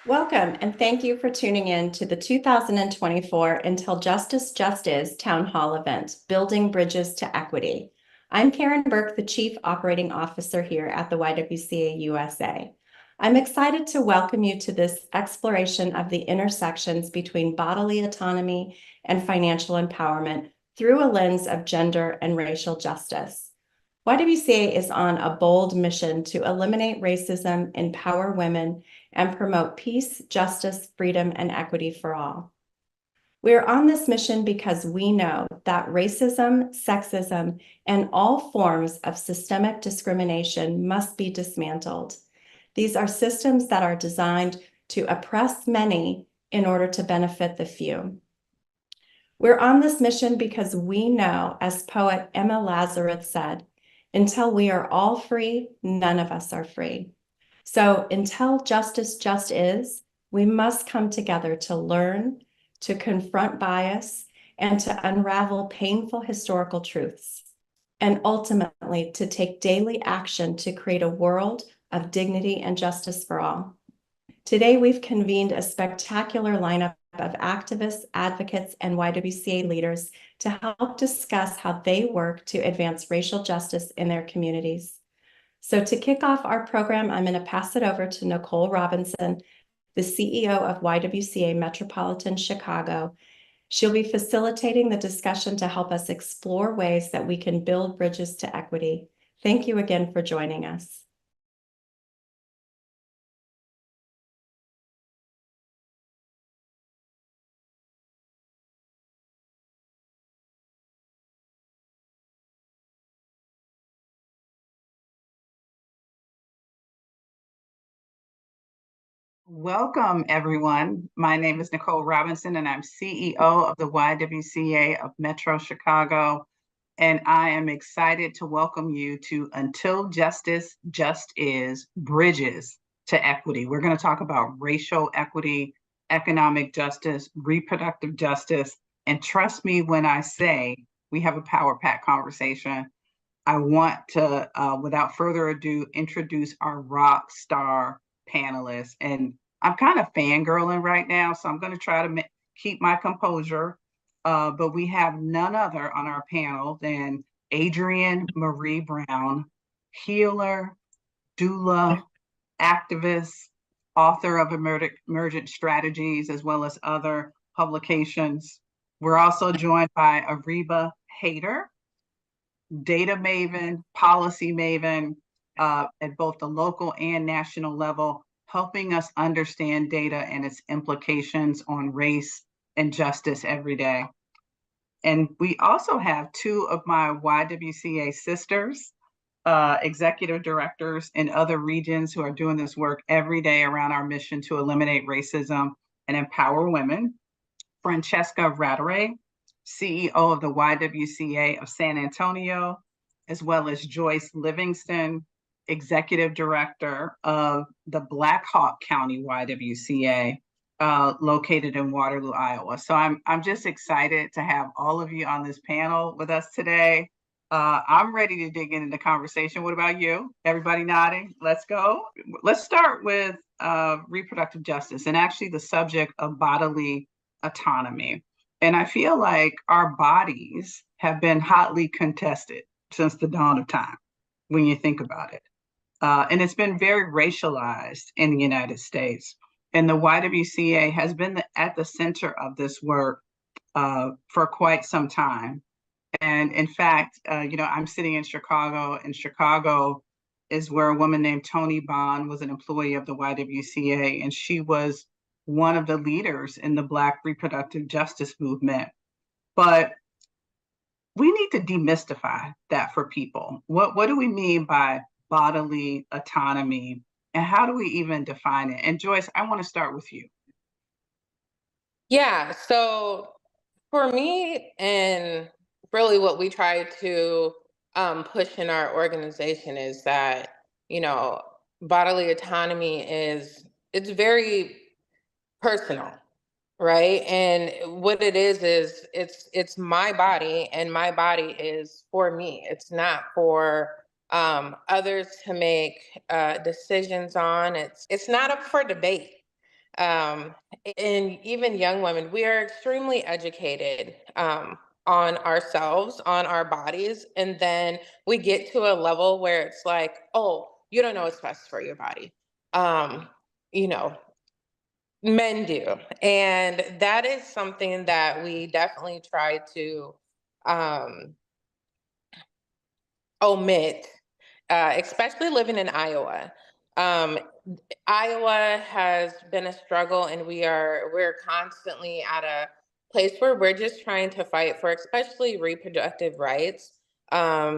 Welcome, and thank you for tuning in to the 2024 Until Justice Just Is Town Hall event, Building Bridges to Equity. I'm Karen Burke, the Chief Operating Officer here at the YWCA USA. I'm excited to welcome you to this exploration of the intersections between bodily autonomy and financial empowerment through a lens of gender and racial justice. YWCA is on a bold mission to eliminate racism, empower women, and promote peace, justice, freedom, and equity for all. We are on this mission because we know that racism, sexism, and all forms of systemic discrimination must be dismantled. These are systems that are designed to oppress many in order to benefit the few. We're on this mission because we know, as poet Emma Lazarus said, until we are all free, none of us are free. So until justice just is, we must come together to learn, to confront bias, and to unravel painful historical truths, and ultimately to take daily action to create a world of dignity and justice for all. Today, we've convened a spectacular lineup of activists, advocates, and YWCA leaders to help discuss how they work to advance racial justice in their communities. So to kick off our program, I'm going to pass it over to Nicole Robinson, the CEO of YWCA Metropolitan Chicago. She'll be facilitating the discussion to help us explore ways that we can build bridges to equity. Thank you again for joining us. Welcome, everyone. My name is Nicole Robinson, and I'm CEO of the YWCA of Metro Chicago. And I am excited to welcome you to Until Justice Just Is, Bridges to Equity. We're going to talk about racial equity, economic justice, reproductive justice. And trust me when I say we have a power pack conversation. I want to, without further ado, introduce our rock star panelists. And I'm kind of fangirling right now, so I'm going to try to keep my composure. But we have none other on our panel than Adrienne Marie Brown, healer, doula, activist, author of Emergent Strategies, as well as other publications. We're also joined by Ariba Hayter, data maven, policy maven, at both the local and national level, helping us understand data and its implications on race and justice every day. And we also have two of my YWCA sisters, executive directors in other regions who are doing this work every day around our mission to eliminate racism and empower women. Francesca Rattray, CEO of the YWCA of San Antonio, as well as Joyce Livingston, Executive Director of the Black Hawk County YWCA, located in Waterloo, Iowa. So I'm just excited to have all of you on this panel with us today. I'm ready to dig into the conversation. What about you? Everybody nodding? Let's go. Let's start with reproductive justice and actually the subject of bodily autonomy. And I feel like our bodies have been hotly contested since the dawn of time, when you think about it. And it's been very racialized in the United States. And the YWCA has been at the center of this work for quite some time. And in fact, I'm sitting in Chicago, and Chicago is where a woman named Toni Bond was an employee of the YWCA, and she was one of the leaders in the Black reproductive justice movement. But we need to demystify that for people. What do we mean by bodily autonomy, and how do we even define it? And Joyce, I want to start with you. Yeah, so for me, and really what we try to push in our organization is that, bodily autonomy it's very personal, right? And what it is it's my body, and my body is for me. It's not for others to make decisions on. It's not up for debate. um, and even young women, we are extremely educated on ourselves, on our bodies, and then we get to a level where it's like, oh, you don't know what's best for your body. Um, you know, men do, and that is something that we definitely try to um, omit, especially living in Iowa. Um, Iowa has been a struggle, and we're constantly at a place where we're just trying to fight for, especially reproductive rights,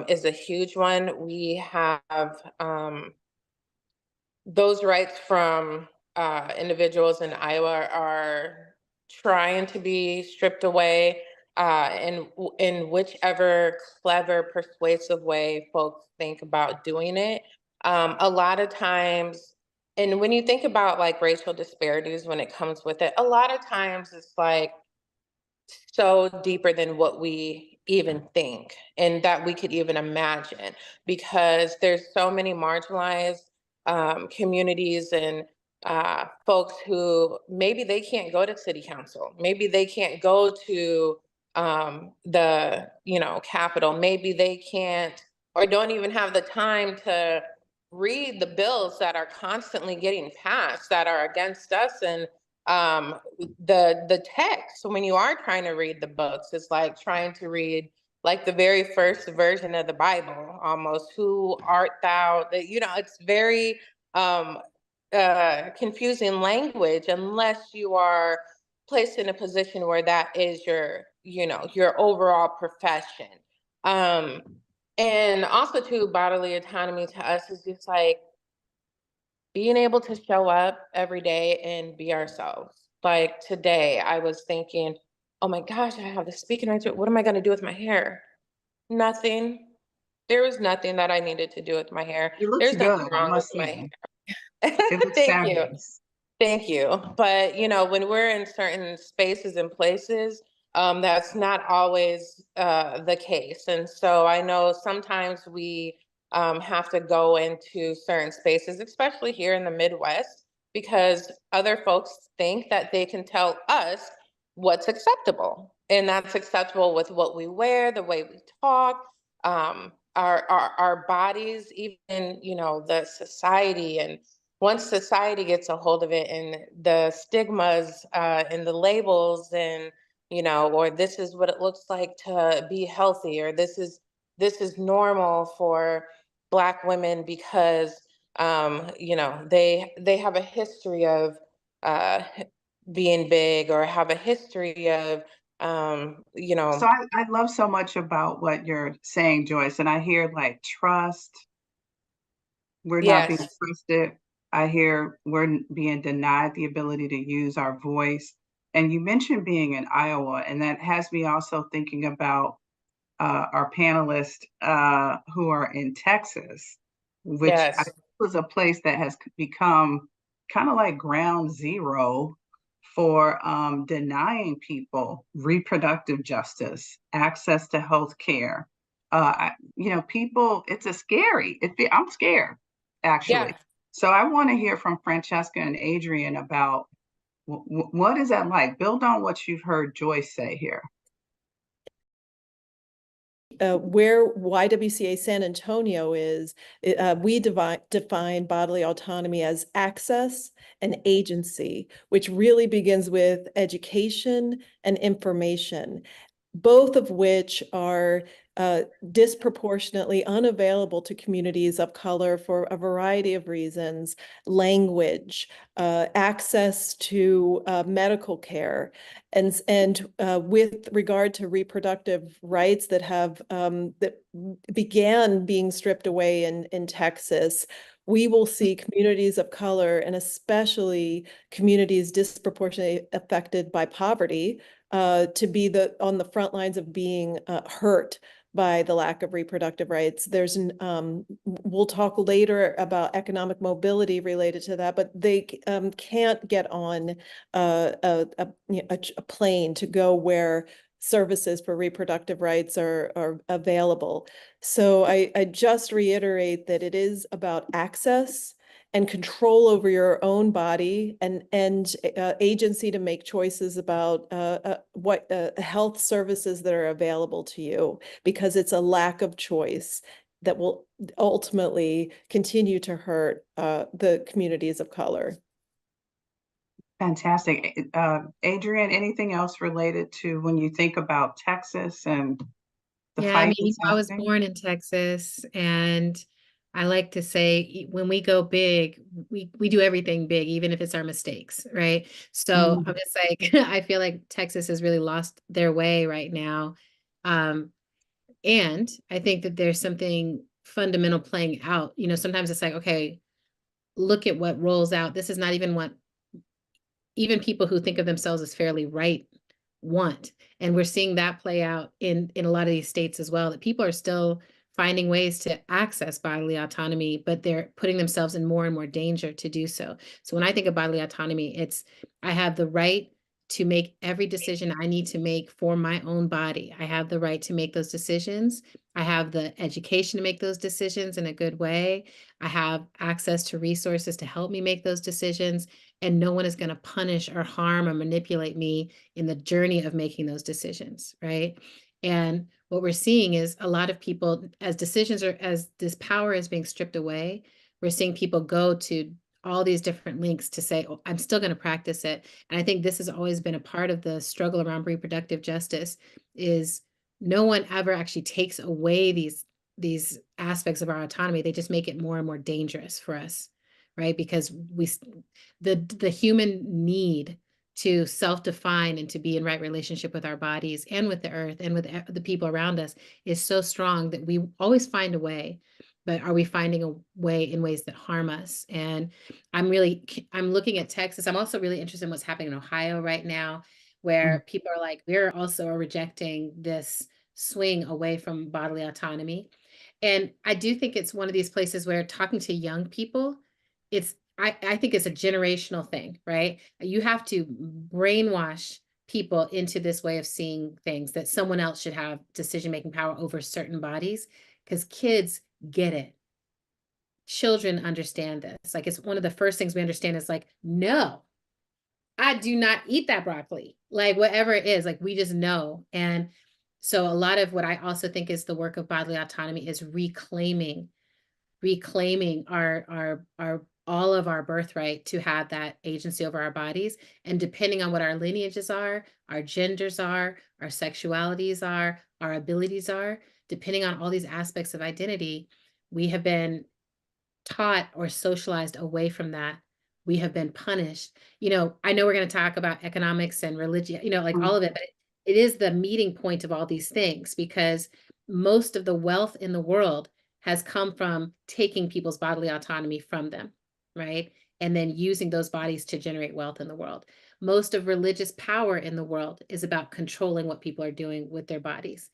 is a huge one. We have those rights from individuals in Iowa are trying to be stripped away in whichever clever, persuasive way folks think about doing it. A lot of times, and when you think about like racial disparities when it comes with it, a lot of times it's like so deeper than what we even think and that we could even imagine, because there's so many marginalized communities and folks who maybe they can't go to city council, maybe they can't go to the Capitol, maybe they can't or don't even have the time to read the bills that are constantly getting passed that are against us. And the text, when you are trying to read the books, it's like trying to read like the very first version of the Bible almost. Who art thou? It's very confusing language unless you are placed in a position where that is your overall profession. um and also too, bodily autonomy to us is just like being able to show up every day and be ourselves. Like today, I was thinking, oh my gosh, I have the speaking rights. What am I going to do with my hair? Nothing. There was nothing that I needed to do with my hair. It looks There's nothing good, I wrong with must my say. hair. It looks Thank you. fabulous. Thank you. But when we're in certain spaces and places, that's not always the case. And so I know sometimes we have to go into certain spaces, especially here in the Midwest, because other folks think that they can tell us what's acceptable. And that's acceptable with what we wear, the way we talk, our bodies, even, the society. And once society gets a hold of it and the stigmas and the labels and or this is what it looks like to be healthy, or this is normal for Black women because they have a history of uh, being big or have a history of So I love so much about what you're saying, Joyce, and I hear like trust. We're not being yes, trusted. I hear we're being denied the ability to use our voice. And you mentioned being in Iowa, and that has me also thinking about our panelists who are in Texas, which I yes, think was a place that has become kind of like ground zero for denying people reproductive justice, access to health care. People, it's a scary, I'm scared, yeah. actually. So I want to hear from Francesca and Adrian about what is that like? Build on what you've heard Joyce say here. Where YWCA San Antonio is, we define bodily autonomy as access and agency, which really begins with education and information, both of which are disproportionately unavailable to communities of color for a variety of reasons: language, access to medical care, and with regard to reproductive rights that began being stripped away in Texas. We will see communities of color, and especially communities disproportionately affected by poverty, to be on the front lines of being hurt by the lack of reproductive rights. We'll talk later about economic mobility related to that, but they can't get on a plane to go where services for reproductive rights are available. So I just reiterate that it is about access and control over your own body and agency to make choices about what health services that are available to you, because it's a lack of choice that will ultimately continue to hurt the communities of color. Fantastic. Adrienne, anything else related to when you think about Texas and the Yeah, I fight mean, that's I was happening? born in Texas, and I like to say when we go big, we do everything big, even if it's our mistakes, right? So I'm just like, I feel like Texas has really lost their way right now. Um, and I think that there's something fundamental playing out. You know, sometimes it's like, okay, look at what rolls out. This is not even what even people who think of themselves as fairly right want. And we're seeing that play out in a lot of these states as well, that people are still finding ways to access bodily autonomy, but they're putting themselves in more and more danger to do so. So when I think of bodily autonomy, it's I have the right to make every decision I need to make for my own body. I have the right to make those decisions. I have the education to make those decisions in a good way. I have access to resources to help me make those decisions, and no one is going to punish or harm or manipulate me in the journey of making those decisions, right? And what we're seeing is a lot of people, as decisions are, as this power is being stripped away, we're seeing people go to all these different links to say, oh, I'm still going to practice it. And I think this has always been a part of the struggle around reproductive justice, is no one ever actually takes away these aspects of our autonomy. They just make it more and more dangerous for us, right? Because the human need to self-define and to be in right relationship with our bodies and with the earth and with the people around us is so strong that we always find a way. But are we finding a way in ways that harm us? And I'm looking at Texas. I'm also really interested in what's happening in Ohio right now, where people are like, we're also rejecting this swing away from bodily autonomy. And I do think it's one of these places where talking to young people, I think it's a generational thing, right? You have to brainwash people into this way of seeing things, that someone else should have decision-making power over certain bodies, because kids get it. Children understand this. Like, it's one of the first things we understand is like, no, I do not eat that broccoli. Like, whatever it is, like, we just know. And so a lot of what I also think is the work of bodily autonomy is reclaiming our all of our birthright to have that agency over our bodies. And depending on what our lineages are, our genders are, our sexualities are, our abilities are, depending on all these aspects of identity, we have been taught or socialized away from that. We have been punished. You know, I know we're going to talk about economics and religion, you know, like all of it, but it is the meeting point of all these things, because most of the wealth in the world has come from taking people's bodily autonomy from them, right? And then using those bodies to generate wealth in the world. Most of religious power in the world is about controlling what people are doing with their bodies.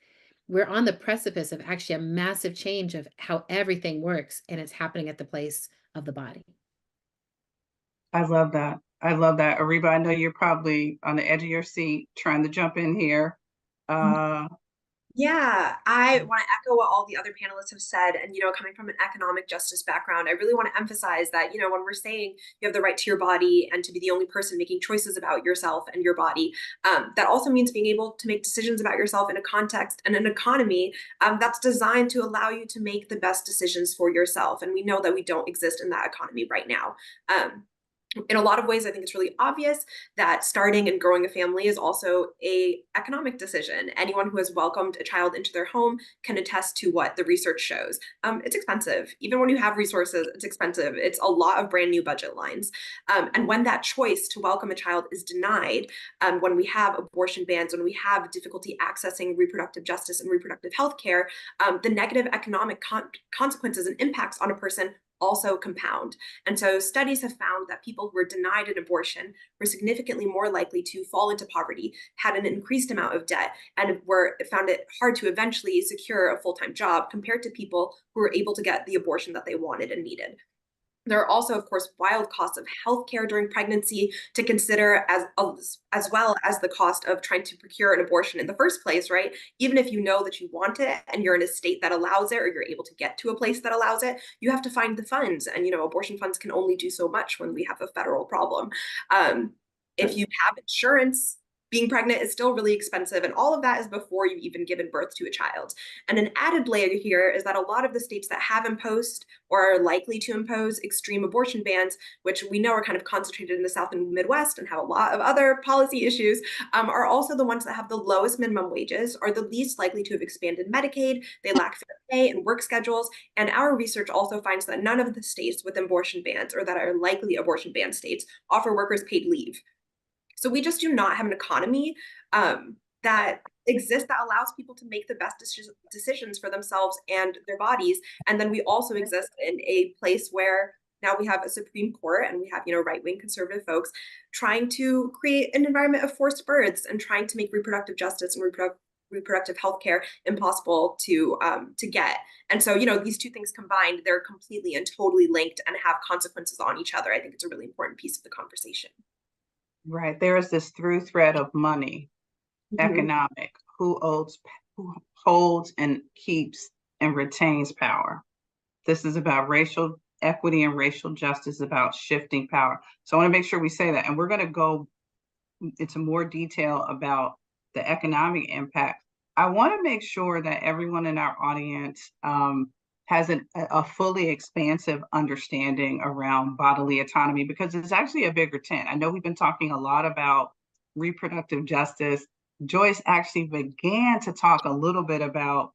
We're on the precipice of actually a massive change of how everything works, and it's happening at the place of the body. I love that. I love that. Ariba, I know you're probably on the edge of your seat trying to jump in here. Yeah, I want to echo what all the other panelists have said. And, coming from an economic justice background, I really want to emphasize that, when we're saying you have the right to your body and to be the only person making choices about yourself and your body, that also means being able to make decisions about yourself in a context and an economy that's designed to allow you to make the best decisions for yourself. And we know that we don't exist in that economy right now. In a lot of ways, I think it's really obvious that starting and growing a family is also an economic decision. Anyone who has welcomed a child into their home can attest to what the research shows. It's expensive. Even when you have resources, it's expensive. It's a lot of brand new budget lines. And when that choice to welcome a child is denied, when we have abortion bans, when we have difficulty accessing reproductive justice and reproductive health care, the negative economic consequences and impacts on a person also compound. And so studies have found that people who were denied an abortion were significantly more likely to fall into poverty, had an increased amount of debt, and found it hard to eventually secure a full-time job compared to people who were able to get the abortion that they wanted and needed. There are also, of course, wild costs of healthcare during pregnancy to consider, as well as the cost of trying to procure an abortion in the first place, right? Even if you know that you want it and you're in a state that allows it, or you're able to get to a place that allows it, you have to find the funds. And, abortion funds can only do so much when we have a federal problem. If you have insurance, being pregnant is still really expensive, and all of that is before you've even given birth to a child. And an added layer here is that a lot of the states that have imposed or are likely to impose extreme abortion bans, which we know are kind of concentrated in the South and Midwest and have a lot of other policy issues, are also the ones that have the lowest minimum wages, are the least likely to have expanded Medicaid. They lack fair pay and work schedules. And our research also finds that none of the states with abortion bans, or that are likely abortion ban states, offer workers paid leave. So we just do not have an economy that exists that allows people to make the best decisions for themselves and their bodies. And then we also exist in a place where now we have a Supreme Court, and we have, right-wing conservative folks trying to create an environment of forced births and trying to make reproductive justice and reproductive health care impossible to get. And so, these two things combined, they're completely and totally linked and have consequences on each other. I think it's a really important piece of the conversation. Right. There is this through thread of money, economic, who holds and keeps and retains power. This is about racial equity and racial justice, about shifting power. So I want to make sure we say that. And we're going to go into more detail about the economic impact. I want to make sure that everyone in our audience has a fully expansive understanding around bodily autonomy, because it's actually a bigger tent. I know we've been talking a lot about reproductive justice. Joyce actually began to talk a little bit about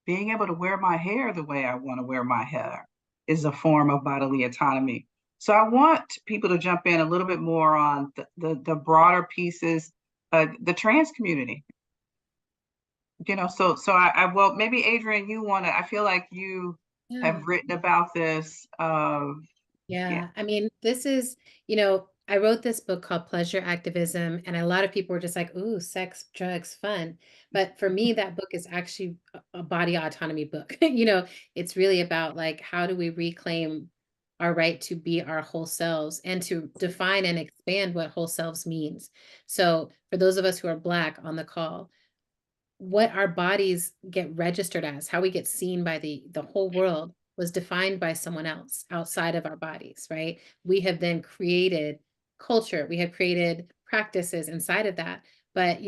being able to wear my hair the way I want to wear my hair is a form of bodily autonomy. So I want people to jump in a little bit more on the broader pieces, the trans community. So well, maybe Adrienne, I feel like you have written about this. Yeah, I mean, this is, I wrote this book called Pleasure Activism, and a lot of people were just like, ooh, sex, drugs, fun. But for me, that book is actually a body autonomy book. It's really about, like, how do we reclaim our right to be our whole selves and to define and expand what whole selves means. So for those of us who are Black on the call, what our bodies get registered as, how we get seen by the whole world, was defined by someone else outside of our bodies, right? We have then created culture, we have created practices inside of that. But,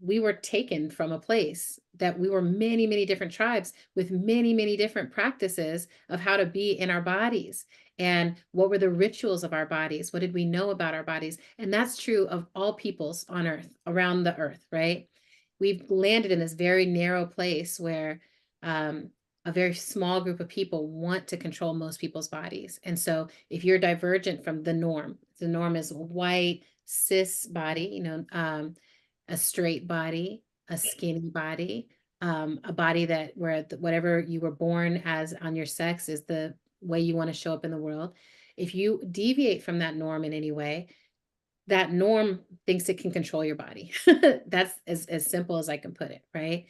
we were taken from a place that we were many, many different tribes with many, many different practices of how to be in our bodies. And what were the rituals of our bodies? What did we know about our bodies? And that's true of all peoples on earth, around the earth, right? We've landed in this very narrow place where a very small group of people want to control most people's bodies. And so if you're divergent from the norm is a white, cis body, a straight body, a skinny body, a body that where whatever you were born as on your sex is the way you want to show up in the world. If you deviate from that norm in any way, that norm thinks it can control your body. That's as simple as I can put it, right?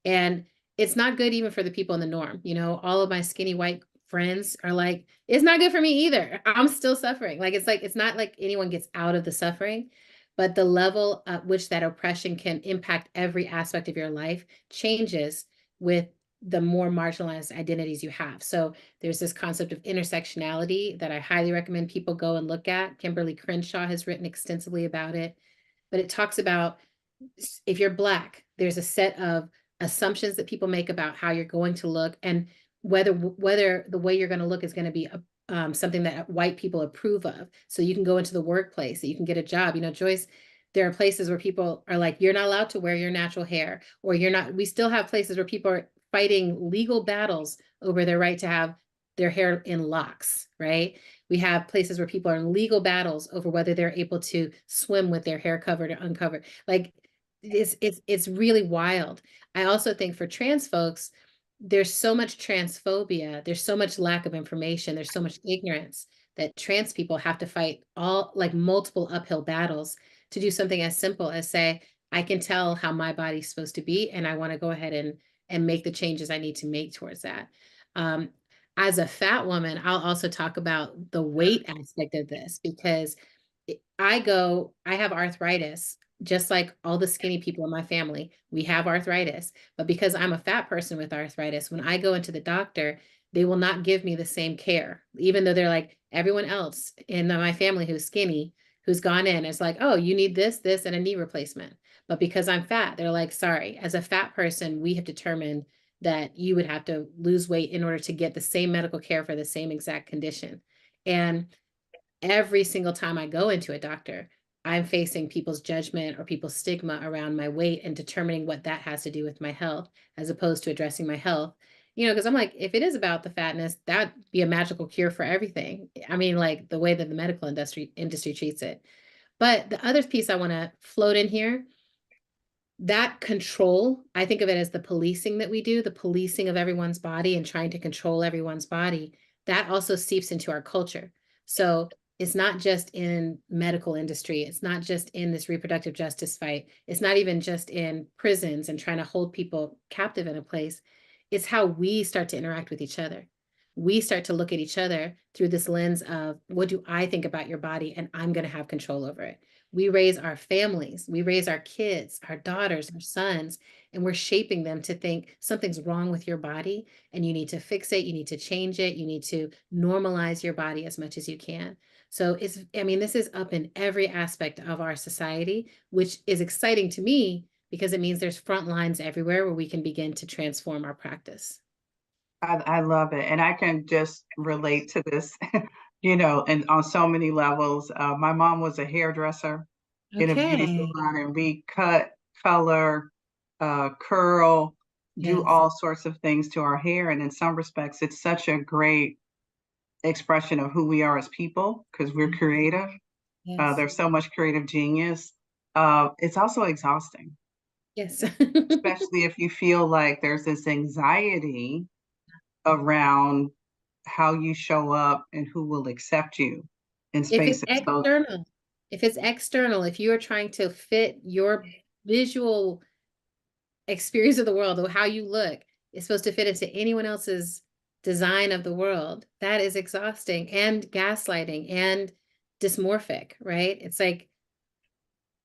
And it's not good even for the people in the norm. All of my skinny white friends are like, it's not good for me either. I'm still suffering. It's not like anyone gets out of the suffering, but the level at which that oppression can impact every aspect of your life changes with the more marginalized identities you have. So there's this concept of intersectionality that I highly recommend people go and look at. Kimberly Crenshaw has written extensively about it, but it talks about if you're Black, there's a set of assumptions that people make about how you're going to look, and whether the way you're going to look is going to be something that white people approve of. So you can go into the workplace, that you can get a job. Joyce, there are places where people are like, you're not allowed to wear your natural hair, or you're not. We still have places where people are fighting legal battles over their right to have their hair in locks, right? We have places where people are in legal battles over whether they're able to swim with their hair covered or uncovered. Like, it's really wild. I also think for trans folks, there's so much transphobia, there's so much lack of information, there's so much ignorance that trans people have to fight multiple uphill battles to do something as simple as say, I can tell how my body's supposed to be, and I want to go ahead and make the changes I need to make towards that. as a fat woman, I'll also talk about the weight aspect of this because I have arthritis, just like all the skinny people in my family. We have arthritis, but because I'm a fat person with arthritis, when I go into the doctor, they will not give me the same care, even though they're like everyone else in my family who's skinny, who's gone in, is like, oh, you need this, and a knee replacement. But because I'm fat, they're like, sorry, as a fat person, we have determined that you would have to lose weight in order to get the same medical care for the same exact condition. And every single time I go into a doctor, I'm facing people's judgment or people's stigma around my weight and determining what that has to do with my health, as opposed to addressing my health. Because I'm like, if it is about the fatness, that'd be a magical cure for everything. I mean, like the way that the medical industry treats it. But the other piece I want to float in here, that control, I think of it as the policing that we do, the policing of everyone's body and trying to control everyone's body. That also seeps into our culture. So it's not just in medical industry. It's not just in this reproductive justice fight. It's not even just in prisons and trying to hold people captive in a place. It's how we start to interact with each other. We start to look at each other through this lens of, what do I think about your body? And I'm going to have control over it. We raise our families, we raise our kids, our daughters, our sons, and we're shaping them to think something's wrong with your body and you need to fix it, you need to change it, you need to normalize your body as much as you can. So this is up in every aspect of our society, which is exciting to me because it means there's front lines everywhere where we can begin to transform our practice. I love it. And I can just relate to this, and on so many levels. My mom was a hairdresser in a beauty Okay. salon, and we cut, color, curl, do Yes. all sorts of things to our hair. And in some respects, it's such a great expression of who we are as people because we're creative. Yes. There's so much creative genius. It's also exhausting, Yes. especially if you feel like there's this anxiety around how you show up and who will accept you in If it's spaces. So external, if you are trying to fit your visual experience of the world or how you look, is supposed to fit into anyone else's design of the world, that is exhausting and gaslighting and dysmorphic, right? It's like,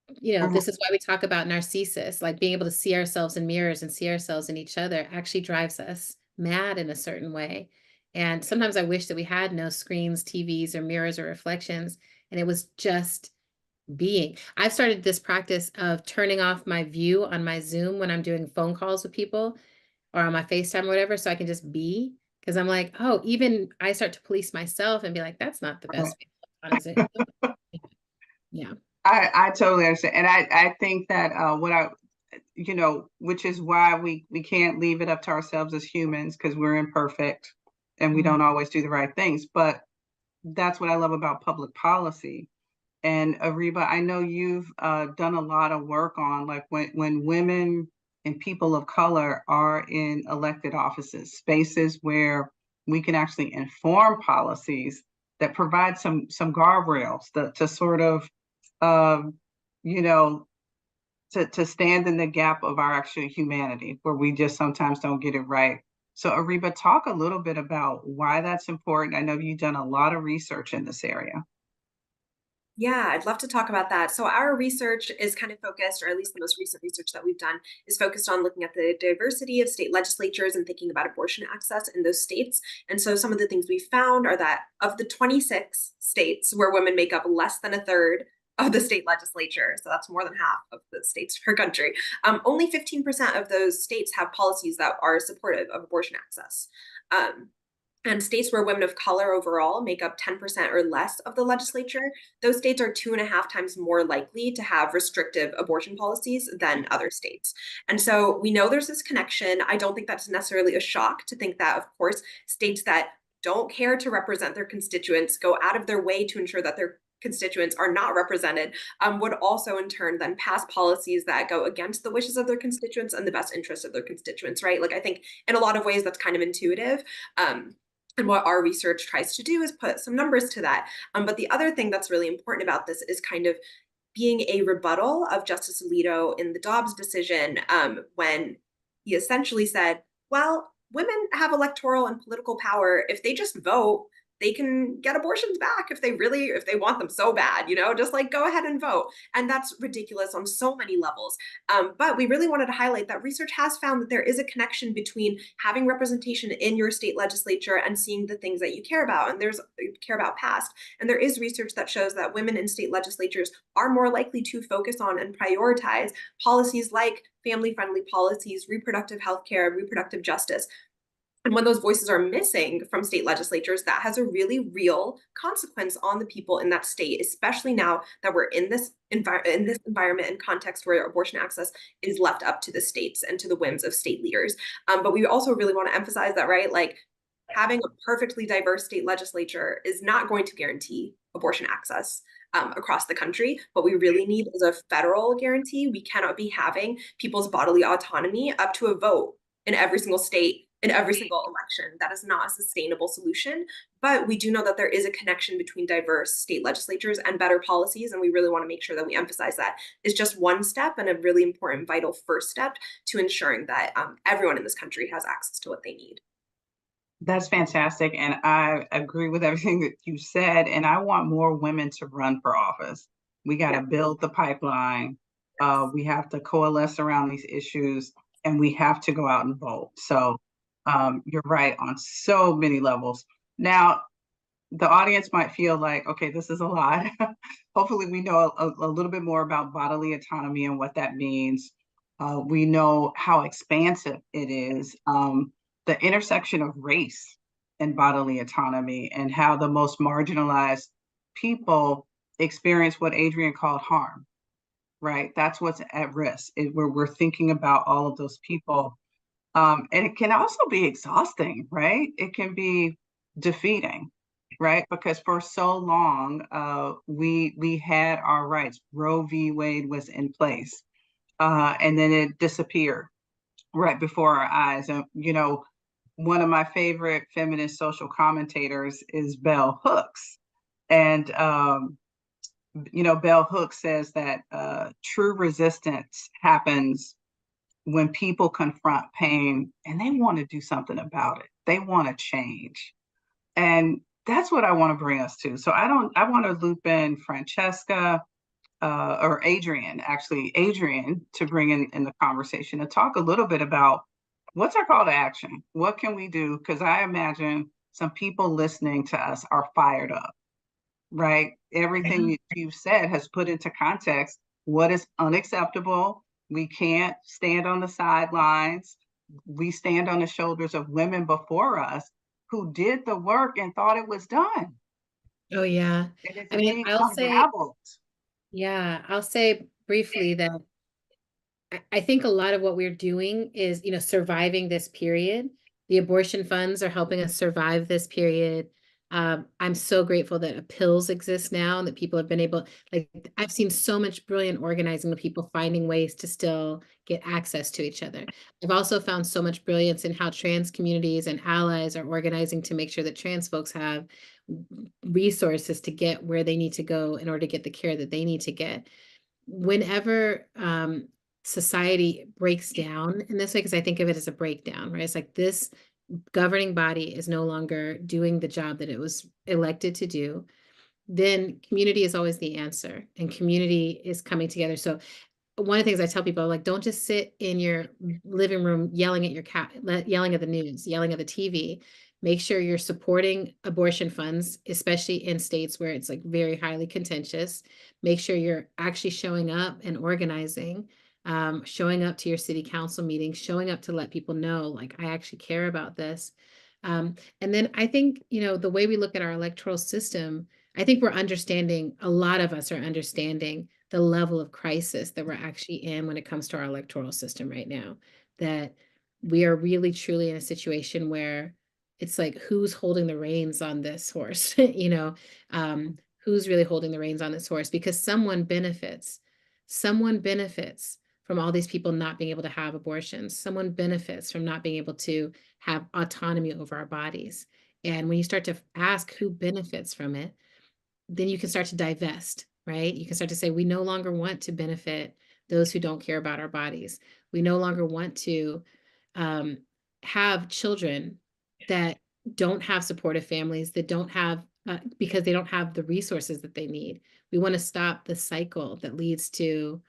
this is why we talk about narcissus, like being able to see ourselves in mirrors and see ourselves in each other actually drives us mad in a certain way. And sometimes I wish that we had no screens, TVs, or mirrors or reflections, and it was just being. I've started this practice of turning off my view on my Zoom when I'm doing phone calls with people or on my FaceTime or whatever, so I can just be. Because I'm like, oh, even I start to police myself and be like, that's not the best way to look on, is it? Yeah. I totally understand. And I think that which is why we can't leave it up to ourselves as humans because we're imperfect and we don't always do the right things. But that's what I love about public policy. And Ariba, I know you've done a lot of work on like when women and people of color are in elected offices, spaces where we can actually inform policies that provide some guardrails to sort of, you know, to stand in the gap of our actual humanity, where we just sometimes don't get it right. So Ariba, talk a little bit about why that's important. I know you've done a lot of research in this area. Yeah, I'd love to talk about that. So our research is kind of focused, or at least the most recent research that we've done is focused on looking at the diversity of state legislatures and thinking about abortion access in those states. And so some of the things we found are that of the 26 states where women make up less than a third of the state legislature, so that's more than half of the states per country, only 15% of those states have policies that are supportive of abortion access. And states where women of color overall make up 10% or less of the legislature, those states are 2.5 times more likely to have restrictive abortion policies than other states. And so we know there's this connection. I don't think that's necessarily a shock to think that, of course, states that don't care to represent their constituents go out of their way to ensure that their constituents are not represented, would also in turn then pass policies that go against the wishes of their constituents and the best interests of their constituents, right? Like I think in a lot of ways that's kind of intuitive. And what our research tries to do is put some numbers to that. But the other thing that's really important about this is kind of being a rebuttal of Justice Alito in the Dobbs decision, when he essentially said, well, women have electoral and political power. If they just vote, they can get abortions back if they want them so bad, just like go ahead and vote. And that's ridiculous on so many levels. But we really wanted to highlight that research has found that there is a connection between having representation in your state legislature and seeing the things that you care about and care about past. And there is research that shows that women in state legislatures are more likely to focus on and prioritize policies like family-friendly policies, reproductive health care, reproductive justice. And when those voices are missing from state legislatures, that has a really real consequence on the people in that state, especially now that we're in this environment and context where abortion access is left up to the states and to the whims of state leaders. But we also really want to emphasize that, right? Like having a perfectly diverse state legislature is not going to guarantee abortion access across the country. What we really need is a federal guarantee. We cannot be having people's bodily autonomy up to a vote in every single state, in every single election. That is not a sustainable solution. But we do know that there is a connection between diverse state legislatures and better policies. And we really want to make sure that we emphasize that is just one step and a really important, vital first step to ensuring that everyone in this country has access to what they need. That's fantastic. And I agree with everything that you said. And I want more women to run for office. We got to build the pipeline. We have to coalesce around these issues, and we have to go out and vote. So you're right on so many levels. Now, the audience might feel like, okay, this is a lot. Hopefully we know a little bit more about bodily autonomy and what that means. We know how expansive it is. The intersection of race and bodily autonomy, and how the most marginalized people experience what Adrienne called harm, right? That's what's at risk. We're thinking about all of those people. And it can also be exhausting, right? It can be defeating, right? Because for so long, we had our rights. Roe v. Wade was in place, and then it disappeared right before our eyes. And, one of my favorite feminist social commentators is Bell Hooks. And, Bell Hooks says that true resistance happens when people confront pain and they want to do something about it. They want to change. And that's what I want to bring us to. So I want to loop in Francesca or Adrienne to bring in the conversation to talk a little bit about what's our call to action? What can we do? Because I imagine some people listening to us are fired up, right? Everything you've said has put into context what is unacceptable. We can't stand on the sidelines. We stand on the shoulders of women before us who did the work and thought it was done. Oh, yeah. And it's I mean, being I'll say, unraveled. yeah, I'll say briefly that I think a lot of what we're doing is, surviving this period. The abortion funds are helping us survive this period. I'm so grateful that pills exist now and that people have been able, like, I've seen so much brilliant organizing of people finding ways to still get access to each other. I've also found so much brilliance in how trans communities and allies are organizing to make sure that trans folks have resources to get where they need to go in order to get the care that they need to get. Whenever society breaks down in this way, because I think of it as a breakdown, right? It's like this governing body is no longer doing the job that it was elected to do, then community is always the answer, and community is coming together. So one of the things I tell people, like, don't just sit in your living room yelling at your cat, yelling at the news, yelling at the TV. Make sure you're supporting abortion funds, especially in states where it's like very highly contentious. Make sure you're actually showing up and organizing, showing up to your city council meetings, showing up to let people know, like, I actually care about this. And then I think, the way we look at our electoral system, I think we're understanding, a lot of us are understanding the level of crisis that we're actually in when it comes to our electoral system right now, that we are really truly in a situation where it's like, who's holding the reins on this horse? Who's really holding the reins on this horse? Because someone benefits from all these people not being able to have abortions. Someone benefits from not being able to have autonomy over our bodies. And when you start to ask who benefits from it, then you can start to divest, right? You can start to say, we no longer want to benefit those who don't care about our bodies. We no longer want to have children that don't have supportive families, that don't have, because they don't have the resources that they need. We want to stop the cycle that leads to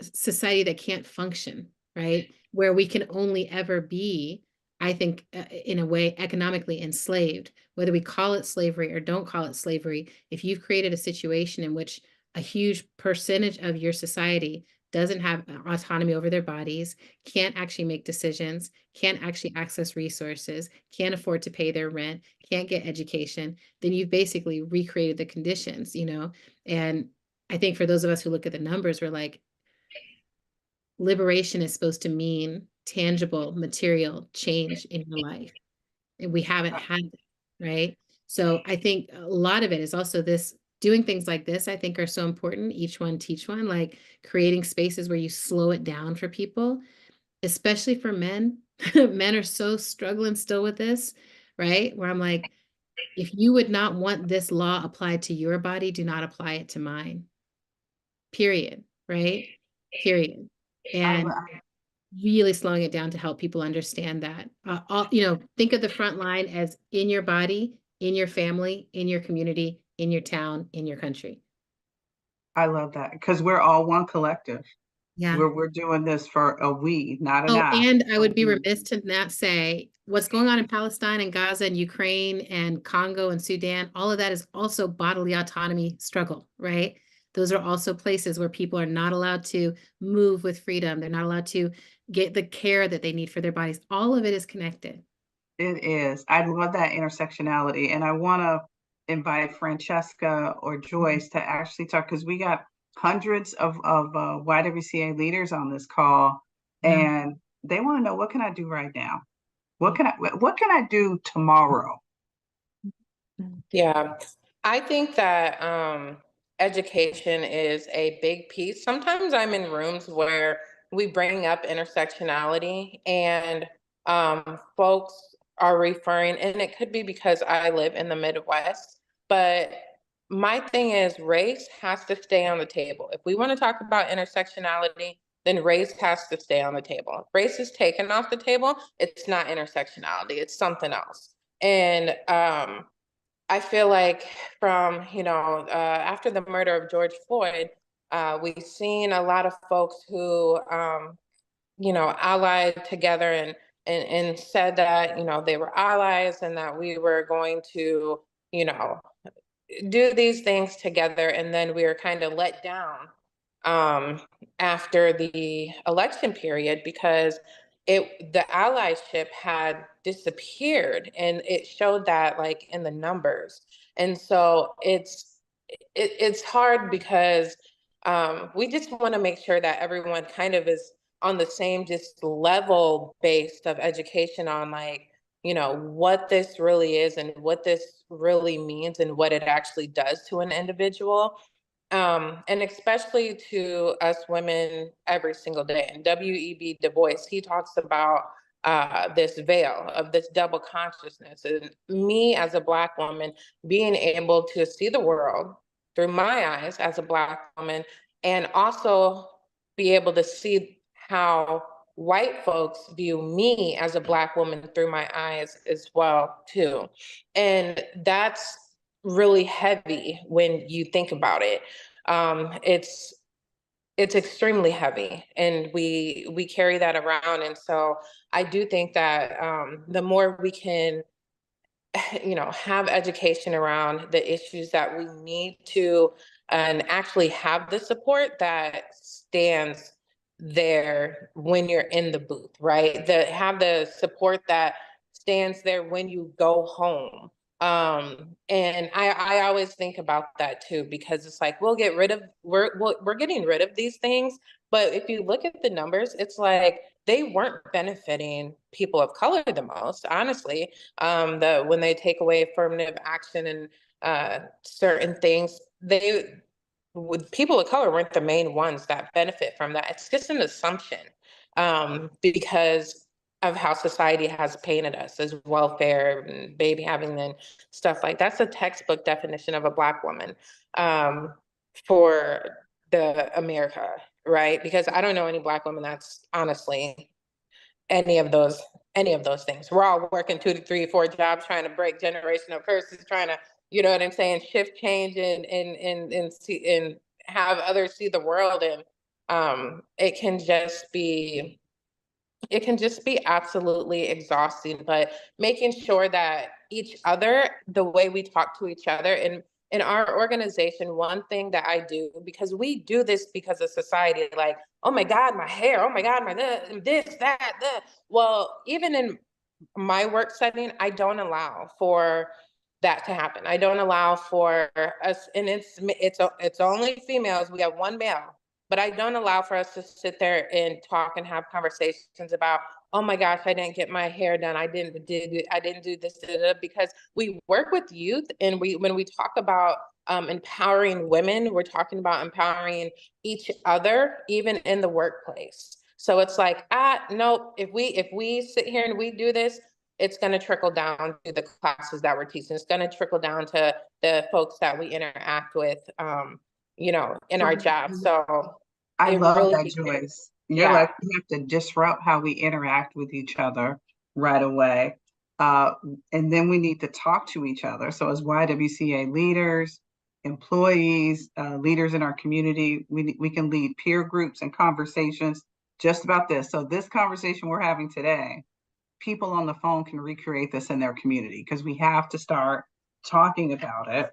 society that can't function, right? Where we can only ever be, I think, in a way, economically enslaved, whether we call it slavery or don't call it slavery. If you've created a situation in which a huge percentage of your society doesn't have autonomy over their bodies, can't actually make decisions, can't actually access resources, can't afford to pay their rent, can't get education, then you've basically recreated the conditions, you know? And I think for those of us who look at the numbers, we're like, liberation is supposed to mean tangible material change in your life. And we haven't had that, right? So I think a lot of it is also this, doing things like this, I think are so important. Each one teach one, like creating spaces where you slow it down for people, especially for men. Men are so struggling still with this, right? Where I'm like, if you would not want this law applied to your body, do not apply it to mine. Period, right? Period. And really slowing it down to help people understand that. Think of the front line as in your body, in your family, in your community, in your town, in your country. I love that because we're all one collective. Yeah. We're doing this for a we, not an Oh, I. and I would be We. remiss to not say what's going on in Palestine and Gaza and Ukraine and Congo and Sudan, all of that is also bodily autonomy struggle, right? Those are also places where people are not allowed to move with freedom. They're not allowed to get the care that they need for their bodies. All of it is connected. It is. I love that intersectionality. And I want to invite Francesca or Joyce to actually talk because we got hundreds of YWCA leaders on this call, and they want to know, what can I do right now? What can I do tomorrow? Yeah, I think that education is a big piece. Sometimes I'm in rooms where we bring up intersectionality and folks are referring, and it could be because I live in the Midwest, but my thing is race has to stay on the table. If we want to talk about intersectionality, then race has to stay on the table. If race is taken off the table, it's not intersectionality, it's something else. And I feel like after the murder of George Floyd, we've seen a lot of folks who, allied together and said that, they were allies and that we were going to, you know, do these things together. And then we were kind of let down after the election period because the allyship had disappeared, and it showed that like in the numbers. And so it's hard because we just want to make sure that everyone kind of is on the same just level based of education on like, what this really is and what this really means and what it actually does to an individual. And especially to us women every single day. And W.E.B. Du Bois, he talks about this veil of this double consciousness. And me as a Black woman being able to see the world through my eyes as a Black woman, and also be able to see how white folks view me as a Black woman through my eyes as well too. And that's really heavy when you think about it. It's extremely heavy, and we carry that around. And so I do think that the more we can have education around the issues that we need to, and actually have the support that stands there when you're in the booth, right? Have the support that stands there when you go home. And I always think about that too, because it's like, we're getting rid of these things. But if you look at the numbers, it's like they weren't benefiting people of color the most, honestly. When they take away affirmative action and certain things, people of color weren't the main ones that benefit from that. It's just an assumption because of how society has painted us as welfare and baby having and stuff like that's a textbook definition of a Black woman for the America, right? Because I don't know any Black woman that's honestly any of those things. We're all working 2 to 3, 4 jobs, trying to break generational curses, trying to, you know what I'm saying, shift change and have others see the world. And it can just be absolutely exhausting. But making sure that each other, the way we talk to each other, and in our organization, one thing that I do, because we do this because of society, like, oh my God, my hair, oh my God, my this, that. Well, even in my work setting, I don't allow for that to happen. I don't allow for us, and it's only females. We have one male, but I don't allow for us to sit there and talk and have conversations about, oh my gosh, I didn't get my hair done. I didn't do this, because we work with youth, and when we talk about empowering women, we're talking about empowering each other, even in the workplace. So it's like, nope, if we sit here and we do this, it's going to trickle down to the classes that we're teaching. It's going to trickle down to the folks that we interact with, in our jobs. So I love really that, Joyce. You're like, we have to disrupt how we interact with each other right away. And then we need to talk to each other. So as YWCA leaders, employees, leaders in our community, we can lead peer groups and conversations just about this. So this conversation we're having today, people on the phone can recreate this in their community, because we have to start talking about it.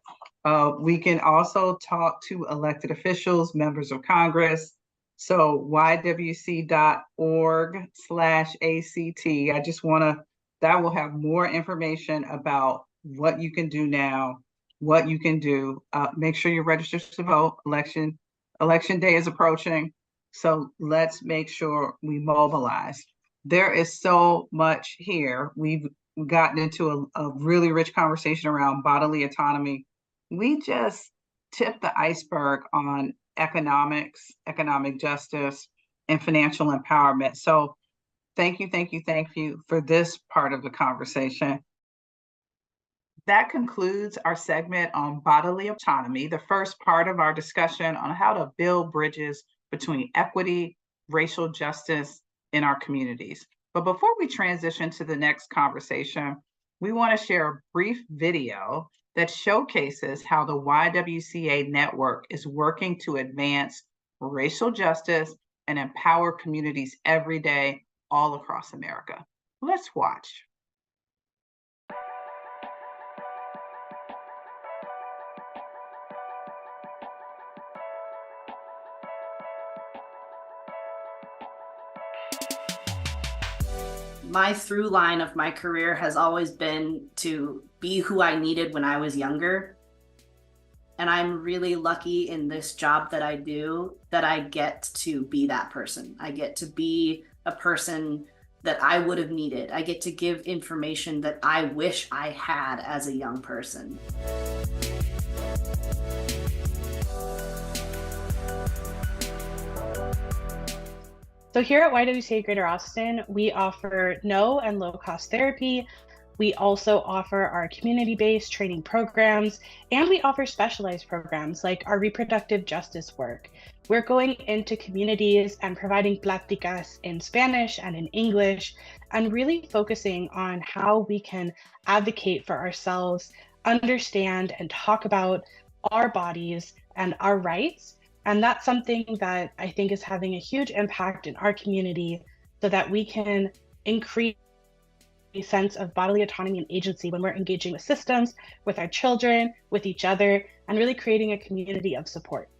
We can also talk to elected officials, members of Congress. So ywc.org/ACT. That will have more information about what you can do now, what you can do. Make sure you're registered to vote. Election day is approaching. So let's make sure we mobilize. There is so much here. We've gotten into a really rich conversation around bodily autonomy. We just tipped the iceberg on economics, economic justice, and financial empowerment. So thank you for this part of the conversation. That concludes our segment on bodily autonomy, the first part of our discussion on how to build bridges between equity, racial justice in our communities. But before we transition to the next conversation, we want to share a brief video that showcases how the YWCA network is working to advance racial justice and empower communities every day all across America. Let's watch. My through line of my career has always been to be who I needed when I was younger. And I'm really lucky in this job that I do that I get to be that person. I get to be a person that I would have needed. I get to give information that I wish I had as a young person. So here at YWCA Greater Austin, we offer no and low cost therapy. We also offer our community-based training programs, and we offer specialized programs like our reproductive justice work. We're going into communities and providing pláticas in Spanish and in English, and really focusing on how we can advocate for ourselves, understand and talk about our bodies and our rights. And that's something that I think is having a huge impact in our community, so that we can increase a sense of bodily autonomy and agency when we're engaging with systems, with our children, with each other, and really creating a community of support.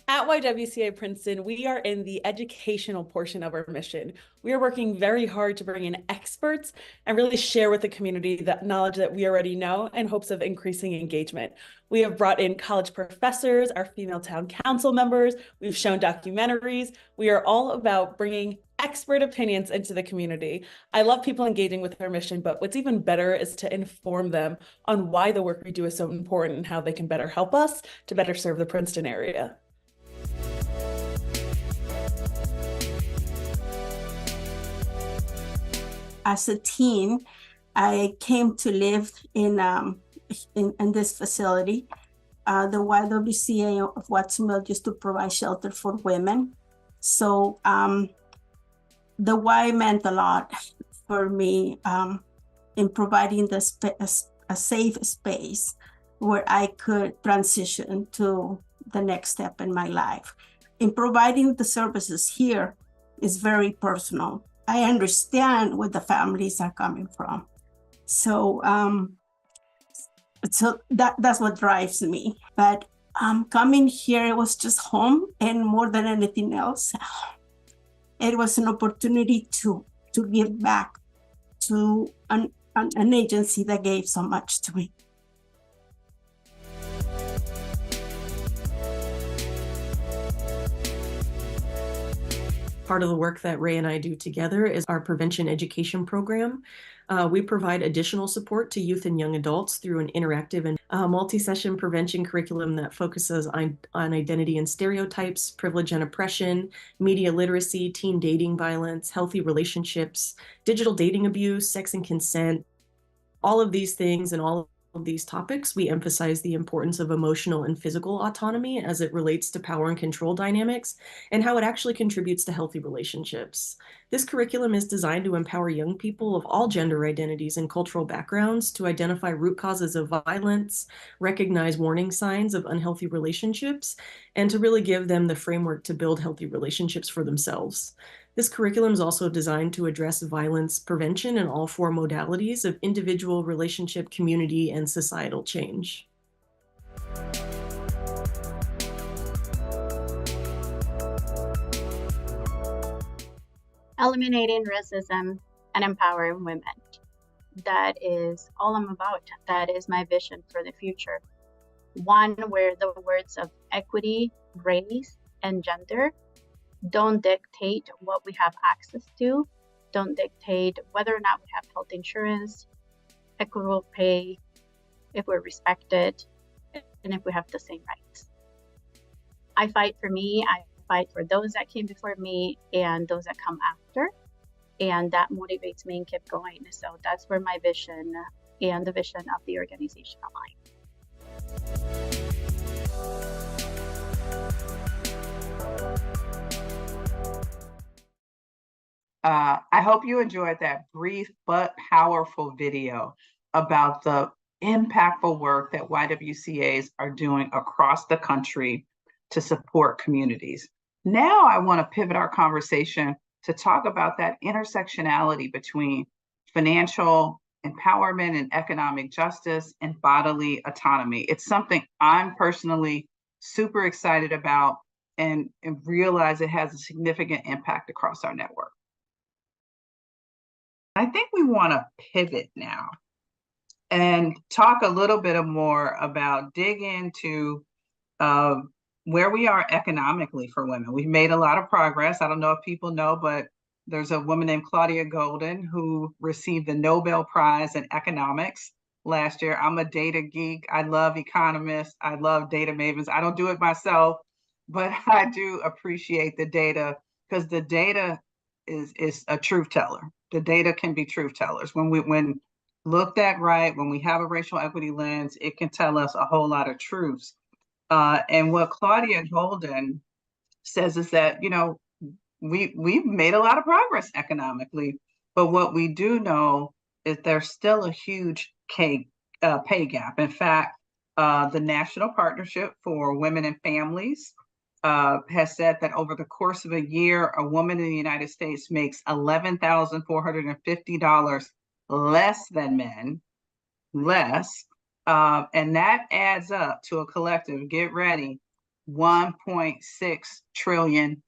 At YWCA Princeton, we are in the educational portion of our mission. We are working very hard to bring in experts and really share with the community that knowledge that we already know in hopes of increasing engagement. We have brought in college professors, our female town council members, we've shown documentaries. We are all about bringing expert opinions into the community. I love people engaging with our mission, but what's even better is to inform them on why the work we do is so important and how they can better help us to better serve the Princeton area. As a teen, I came to live in this facility, the YWCA of Watsonville used to provide shelter for women. So the Y meant a lot for me in providing a safe space where I could transition to the next step in my life. In providing the services here is very personal. I understand where the families are coming from. So that's what drives me. But coming here, it was just home, and more than anything else, it was an opportunity to give back to an agency that gave so much to me. Part of the work that Ray and I do together is our prevention education program. We provide additional support to youth and young adults through an interactive and multi-session prevention curriculum that focuses on identity and stereotypes, privilege and oppression, media literacy, teen dating violence, healthy relationships, digital dating abuse, sex and consent. All of these things and all of these topics, we emphasize the importance of emotional and physical autonomy as it relates to power and control dynamics and how it actually contributes to healthy relationships. This curriculum is designed to empower young people of all gender identities and cultural backgrounds to identify root causes of violence, recognize warning signs of unhealthy relationships, and to really give them the framework to build healthy relationships for themselves. This curriculum is also designed to address violence prevention in all four modalities of individual, relationship, community, and societal change. Eliminating racism and empowering women. That is all I'm about. That is my vision for the future. One where the words of equity, race, and gender don't dictate what we have access to, don't dictate whether or not we have health insurance, equitable pay, if we're respected, and if we have the same rights. I fight for me, I fight for those that came before me and those that come after, and that motivates me and keep going. So that's where my vision and the vision of the organization align. I hope you enjoyed that brief but powerful video about the impactful work that YWCAs are doing across the country to support communities. Now I want to pivot our conversation to talk about that intersectionality between financial empowerment and economic justice and bodily autonomy. It's something I'm personally super excited about and realize it has a significant impact across our network. I think we want to pivot now and talk a little bit more about dig into where we are economically for women. We've made a lot of progress. I don't know if people know, but there's a woman named Claudia Golden who received the Nobel Prize in economics last year. I'm a data geek. I love economists. I love data mavens. I don't do it myself, but I do appreciate the data because the data is a truth teller. The data can be truth tellers. When looked at right, when we have a racial equity lens, it can tell us a whole lot of truths. And what Claudia Golden says is that, you know, we've made a lot of progress economically, but what we do know is there's still a huge pay gap. In fact, the National Partnership for Women and Families has said that over the course of a year, a woman in the United States makes $11,450 less than men, and that adds up to a collective, get ready, $1.6 trillion.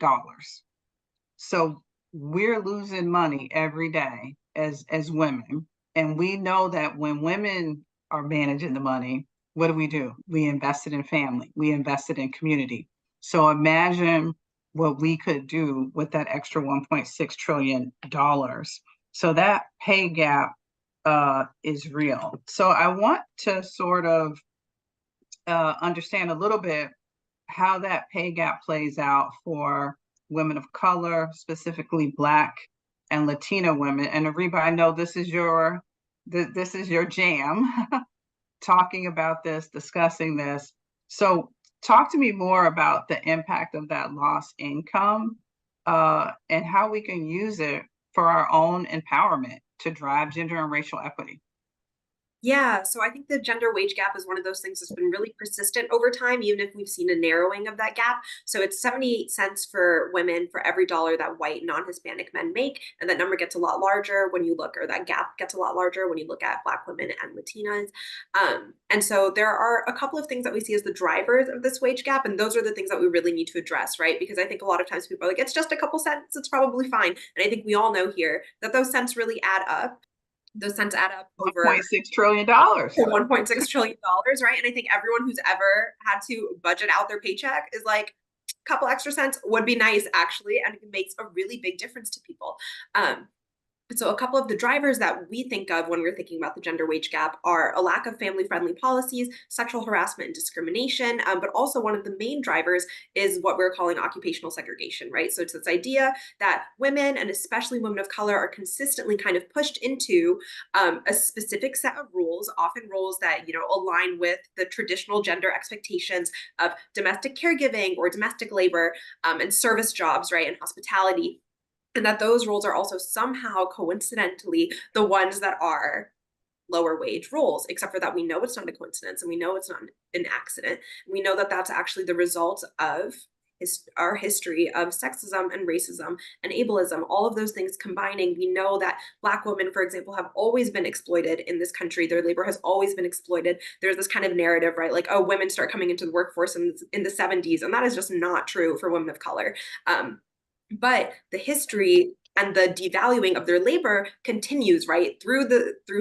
So we're losing money every day as women. And we know that when women are managing the money, what do? We invest it in family, we invest it in community. So imagine what we could do with that extra $1.6 trillion. So that pay gap is real. So I want to sort of understand a little bit how that pay gap plays out for women of color, specifically Black and Latino women. And Ariba, I know this is your jam, talking about this, discussing this. So talk to me more about the impact of that lost income and how we can use it for our own empowerment to drive gender and racial equity. Yeah, so I think the gender wage gap is one of those things that's been really persistent over time, even if we've seen a narrowing of that gap. So it's 78 cents for women for every dollar that white non-Hispanic men make. And that number gets a lot larger when you look, or that gap gets a lot larger when you look at Black women and Latinas. And so there are a couple of things that we see as the drivers of this wage gap. And those are the things that we really need to address, right? Because I think a lot of times people are like, it's just a couple cents, it's probably fine. And I think we all know here that those cents really add up. Those cents add up over $1.6 trillion. $1.6 trillion, right? And I think everyone who's ever had to budget out their paycheck is like, a couple extra cents would be nice, actually, and it makes a really big difference to people. So a couple of the drivers that we think of when we're thinking about the gender wage gap are a lack of family-friendly policies, sexual harassment and discrimination, but also one of the main drivers is what we're calling occupational segregation, right? So it's this idea that women, and especially women of color, are consistently kind of pushed into a specific set of rules, often rules that, align with the traditional gender expectations of domestic caregiving or domestic labor and service jobs, right, and hospitality. And that those roles are also somehow coincidentally the ones that are lower wage roles, except for that we know it's not a coincidence and we know it's not an accident. We know that that's actually the result of our history of sexism and racism and ableism, all of those things combining. We know that Black women, for example, have always been exploited in this country. Their labor has always been exploited. There's this kind of narrative, right? Like, oh, women start coming into the workforce in the 70s. And that is just not true for women of color. But the history and the devaluing of their labor continues, right, through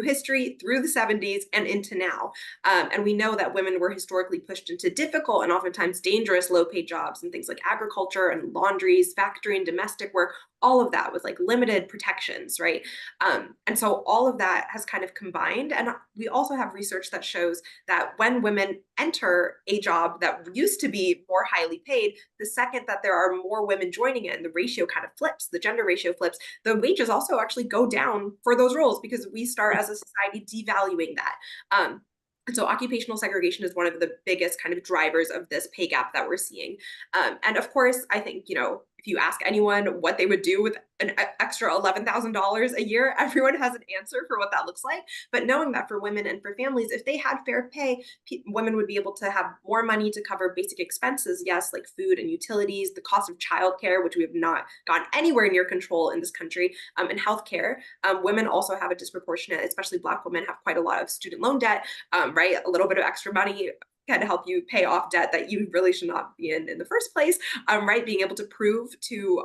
history, through the 70s and into now. And we know that women were historically pushed into difficult and oftentimes dangerous low-paid jobs and things like agriculture and laundries, factory and domestic work, all of that with like limited protections, right? And so all of that has kind of combined. And we also have research that shows that when women enter a job that used to be more highly paid, the second that there are more women joining it and the ratio kind of flips, the gender ratio flips, the wages also actually go down for those roles because we start as a society devaluing that. And so occupational segregation is one of the biggest kind of drivers of this pay gap that we're seeing. And of course, I think, if you ask anyone what they would do with an extra $11,000 a year, everyone has an answer for what that looks like. But knowing that for women and for families, if they had fair pay, women would be able to have more money to cover basic expenses, yes, like food and utilities, the cost of childcare, which we have not gotten anywhere near control in this country, and healthcare. Women also have a disproportionate, especially Black women, have quite a lot of student loan debt, right? A little bit of extra money can help you pay off debt that you really should not be in the first place, right? Being able to prove to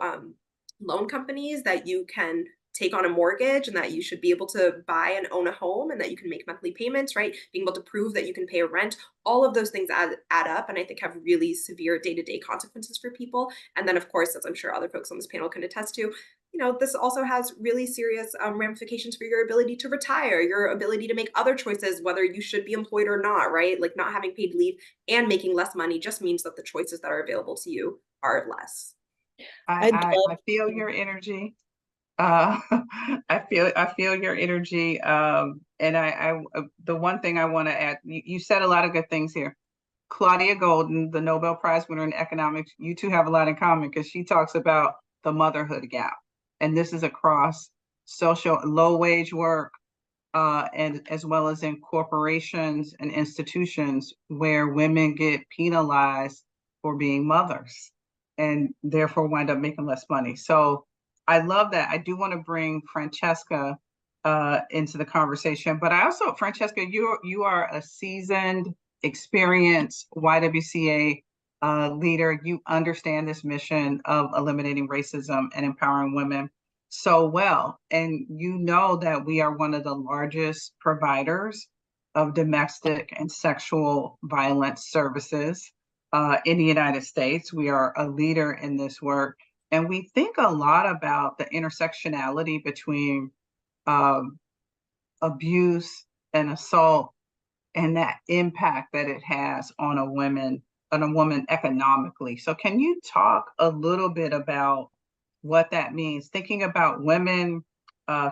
loan companies that you can take on a mortgage and that you should be able to buy and own a home and that you can make monthly payments, right? Being able to prove that you can pay a rent, all of those things add up and I think have really severe day-to-day consequences for people. And then of course, as I'm sure other folks on this panel can attest to, this also has really serious ramifications for your ability to retire, your ability to make other choices, whether you should be employed or not, right? Like not having paid leave and making less money just means that the choices that are available to you are less. I feel your energy. I feel your energy. And I the one thing I want to add, you said a lot of good things here. Claudia Golden, the Nobel Prize winner in economics, you two have a lot in common because she talks about the motherhood gap. And this is across social low wage work, and as well as in corporations and institutions where women get penalized for being mothers and therefore wind up making less money. So I love that. I do want to bring Francesca into the conversation, but I also, Francesca, you are a seasoned, experienced YWCA leader. You understand this mission of eliminating racism and empowering women so well. And you know that we are one of the largest providers of domestic and sexual violence services in the United States. We are a leader in this work. And we think a lot about the intersectionality between abuse and assault and that impact that it has on a woman economically. So can you talk a little bit about what that means, thinking about women,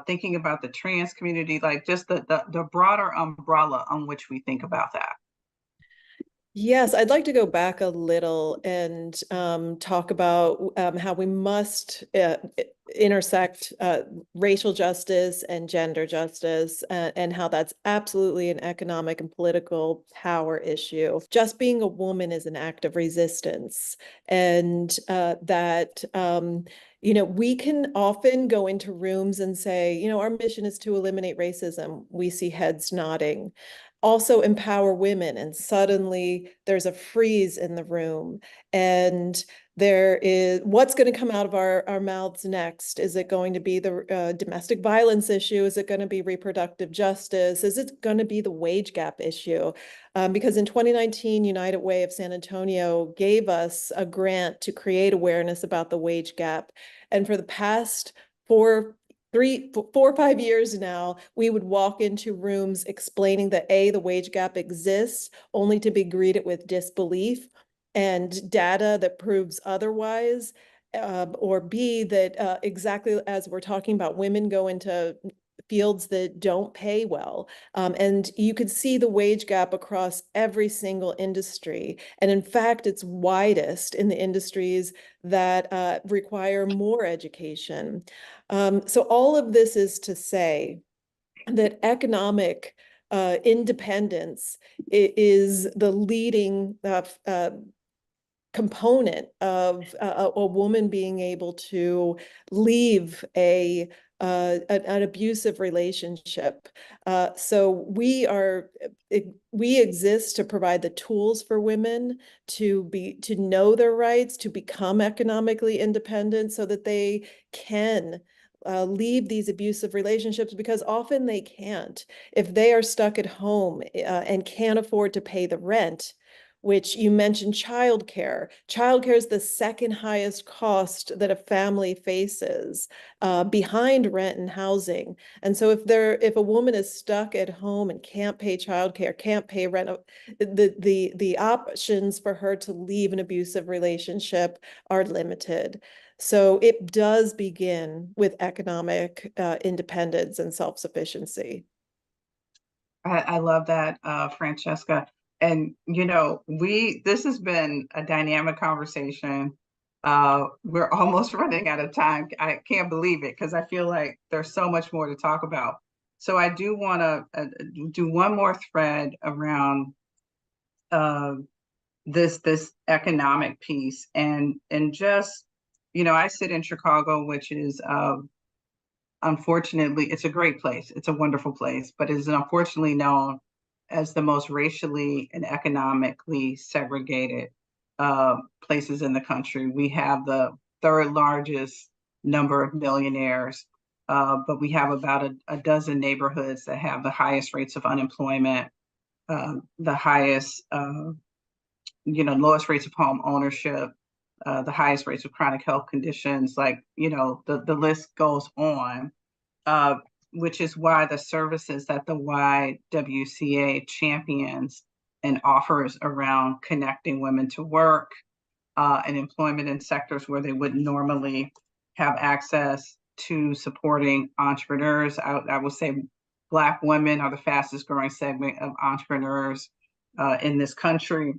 thinking about the trans community, like just the broader umbrella on which we think about that? Yes, I'd like to go back a little and talk about how we must intersect racial justice and gender justice, and how that's absolutely an economic and political power issue. Just being a woman is an act of resistance, and that we can often go into rooms and say, our mission is to eliminate racism. We see heads nodding. Also empower women, and suddenly there's a freeze in the room, and there is what's going to come out of our mouths next. Is it going to be the domestic violence issue? Is it going to be reproductive justice? Is it going to be the wage gap issue? Because in 2019, United Way of San Antonio gave us a grant to create awareness about the wage gap, and for the past 4 or 5 years now, we would walk into rooms explaining that the wage gap exists, only to be greeted with disbelief and data that proves otherwise, or B, that exactly as we're talking about, women go into fields that don't pay well. And you could see the wage gap across every single industry. And in fact, it's widest in the industries that require more education. So all of this is to say that economic independence is the leading component of a woman being able to leave an abusive relationship. So we exist to provide the tools for women to know their rights, to become economically independent, so that they can leave these abusive relationships, because often they can't. If they are stuck at home and can't afford to pay the rent, which you mentioned childcare. Childcare is the second highest cost that a family faces, behind rent and housing. And so if a woman is stuck at home and can't pay childcare, can't pay rent, the options for her to leave an abusive relationship are limited. So it does begin with economic independence and self-sufficiency. I love that, Francesca. And this has been a dynamic conversation. We're almost running out of time. I can't believe it, because I feel like there's so much more to talk about. So I do want to do one more thread around this economic piece, and just I sit in Chicago, which is unfortunately, it's a great place. It's a wonderful place, but it is unfortunately known as the most racially and economically segregated places in the country. We have the third largest number of millionaires, but we have about a dozen neighborhoods that have the highest rates of unemployment, the highest, lowest rates of home ownership, the highest rates of chronic health conditions. Like, the list goes on. Which is why the services that the YWCA champions and offers around connecting women to work and employment in sectors where they wouldn't normally have access to, supporting entrepreneurs. I would say Black women are the fastest growing segment of entrepreneurs in this country,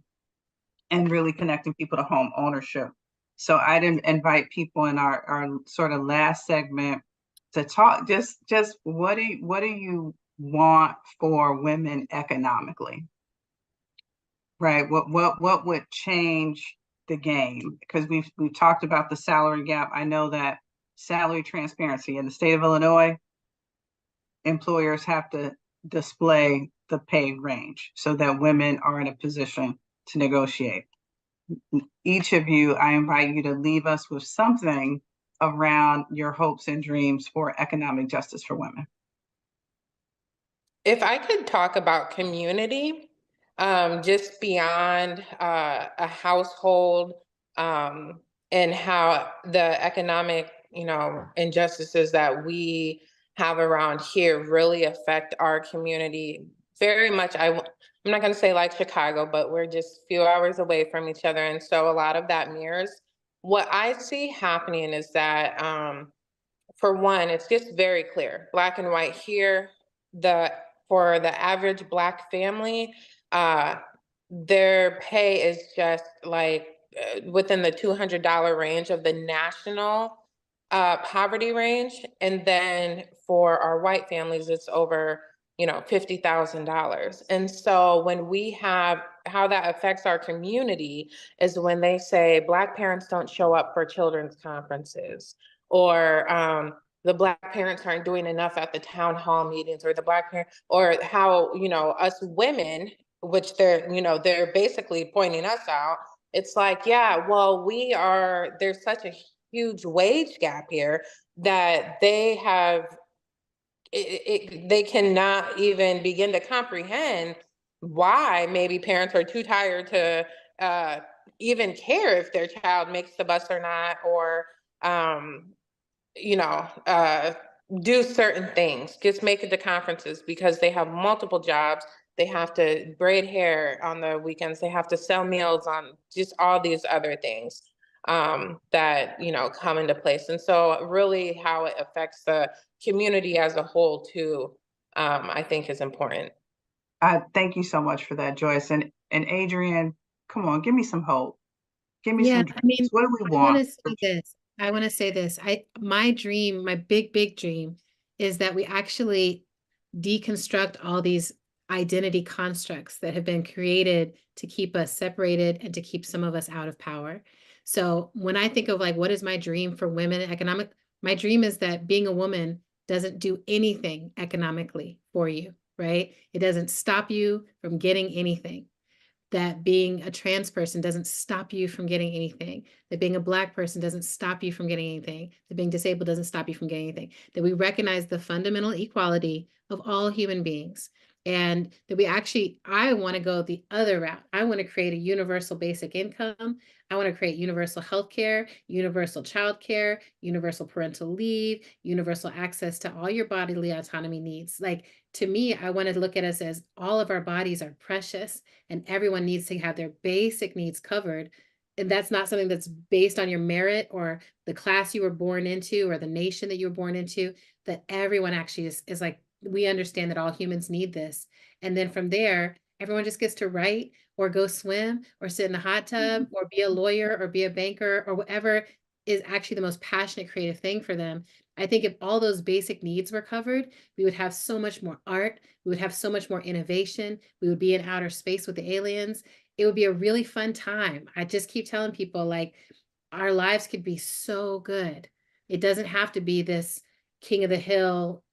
and really connecting people to home ownership. So I'd invite people in our sort of last segment to talk just what do you want for women economically, right? What would change the game? Because we've talked about the salary gap. I know that salary transparency in the state of Illinois, employers have to display the pay range so that women are in a position to negotiate. Each of you, I invite you to leave us with something around your hopes and dreams for economic justice for women. If I could talk about community, just beyond a household, and how the economic, injustices that we have around here really affect our community very much. I'm not going to say like Chicago, but we're just a few hours away from each other. And so a lot of that mirrors. What I see happening is that, for one, it's just very clear, Black and white here, for the average Black family, their pay is just like within the $200 range of the national poverty range. And then for our white families, it's over, $50,000. And so when we have how that affects our community is when they say Black parents don't show up for children's conferences, or the Black parents aren't doing enough at the town hall meetings, or the Black parent, or how, us women, which they're basically pointing us out. It's like, yeah, well, there's such a huge wage gap here that they have, they cannot even begin to comprehend why maybe parents are too tired to even care if their child makes the bus or not, or, you know, uh, do certain things, just make it to conferences because they have multiple jobs. They have to braid hair on the weekends. They have to sell meals on just all these other things that, come into place. And so really how it affects the community as a whole too, I think is important. I thank you so much for that, Joyce. And Adrienne, come on, give me some hope. Give me Yeah, some dreams. What do we I want want? to say this. I want to say this. My dream, my big, big dream is that we actually deconstruct all these identity constructs that have been created to keep us separated and to keep some of us out of power. So when I think of like, what is my dream for women economic, my dream is that being a woman doesn't do anything economically for you, right? It doesn't stop you from getting anything. That being a trans person doesn't stop you from getting anything, that being a Black person doesn't stop you from getting anything, that being disabled doesn't stop you from getting anything, that we recognize the fundamental equality of all human beings, and that I want to go the other route. I want to create a universal basic income. I want to create universal health care, universal child care, universal parental leave, universal access to all your bodily autonomy needs. Like, to me, I want to look at us as all of our bodies are precious and everyone needs to have their basic needs covered. And that's not something that's based on your merit or the class you were born into or the nation that you were born into, that everyone actually is like, we understand that all humans need this. And then from there, everyone just gets to write or go swim or sit in a hot tub or be a lawyer or be a banker or whatever is actually the most passionate creative thing for them. I think if all those basic needs were covered, we would have so much more art, we would have so much more innovation, we would be in outer space with the aliens. It would be a really fun time. I just keep telling people, like, our lives could be so good. It doesn't have to be this king of the hill,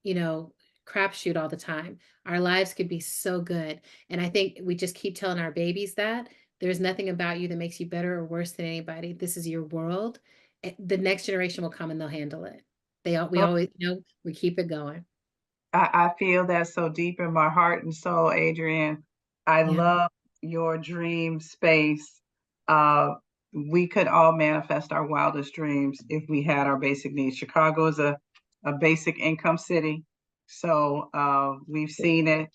crapshoot all the time. Our lives could be so good. And I think we just keep telling our babies that there's nothing about you that makes you better or worse than anybody. This is your world. The next generation will come and they'll handle it. We always, we keep it going. I feel that so deep in my heart and soul, Adrienne. I Yeah. love your dream space. We could all manifest our wildest dreams if we had our basic needs. Chicago is a basic income city. So we've seen it.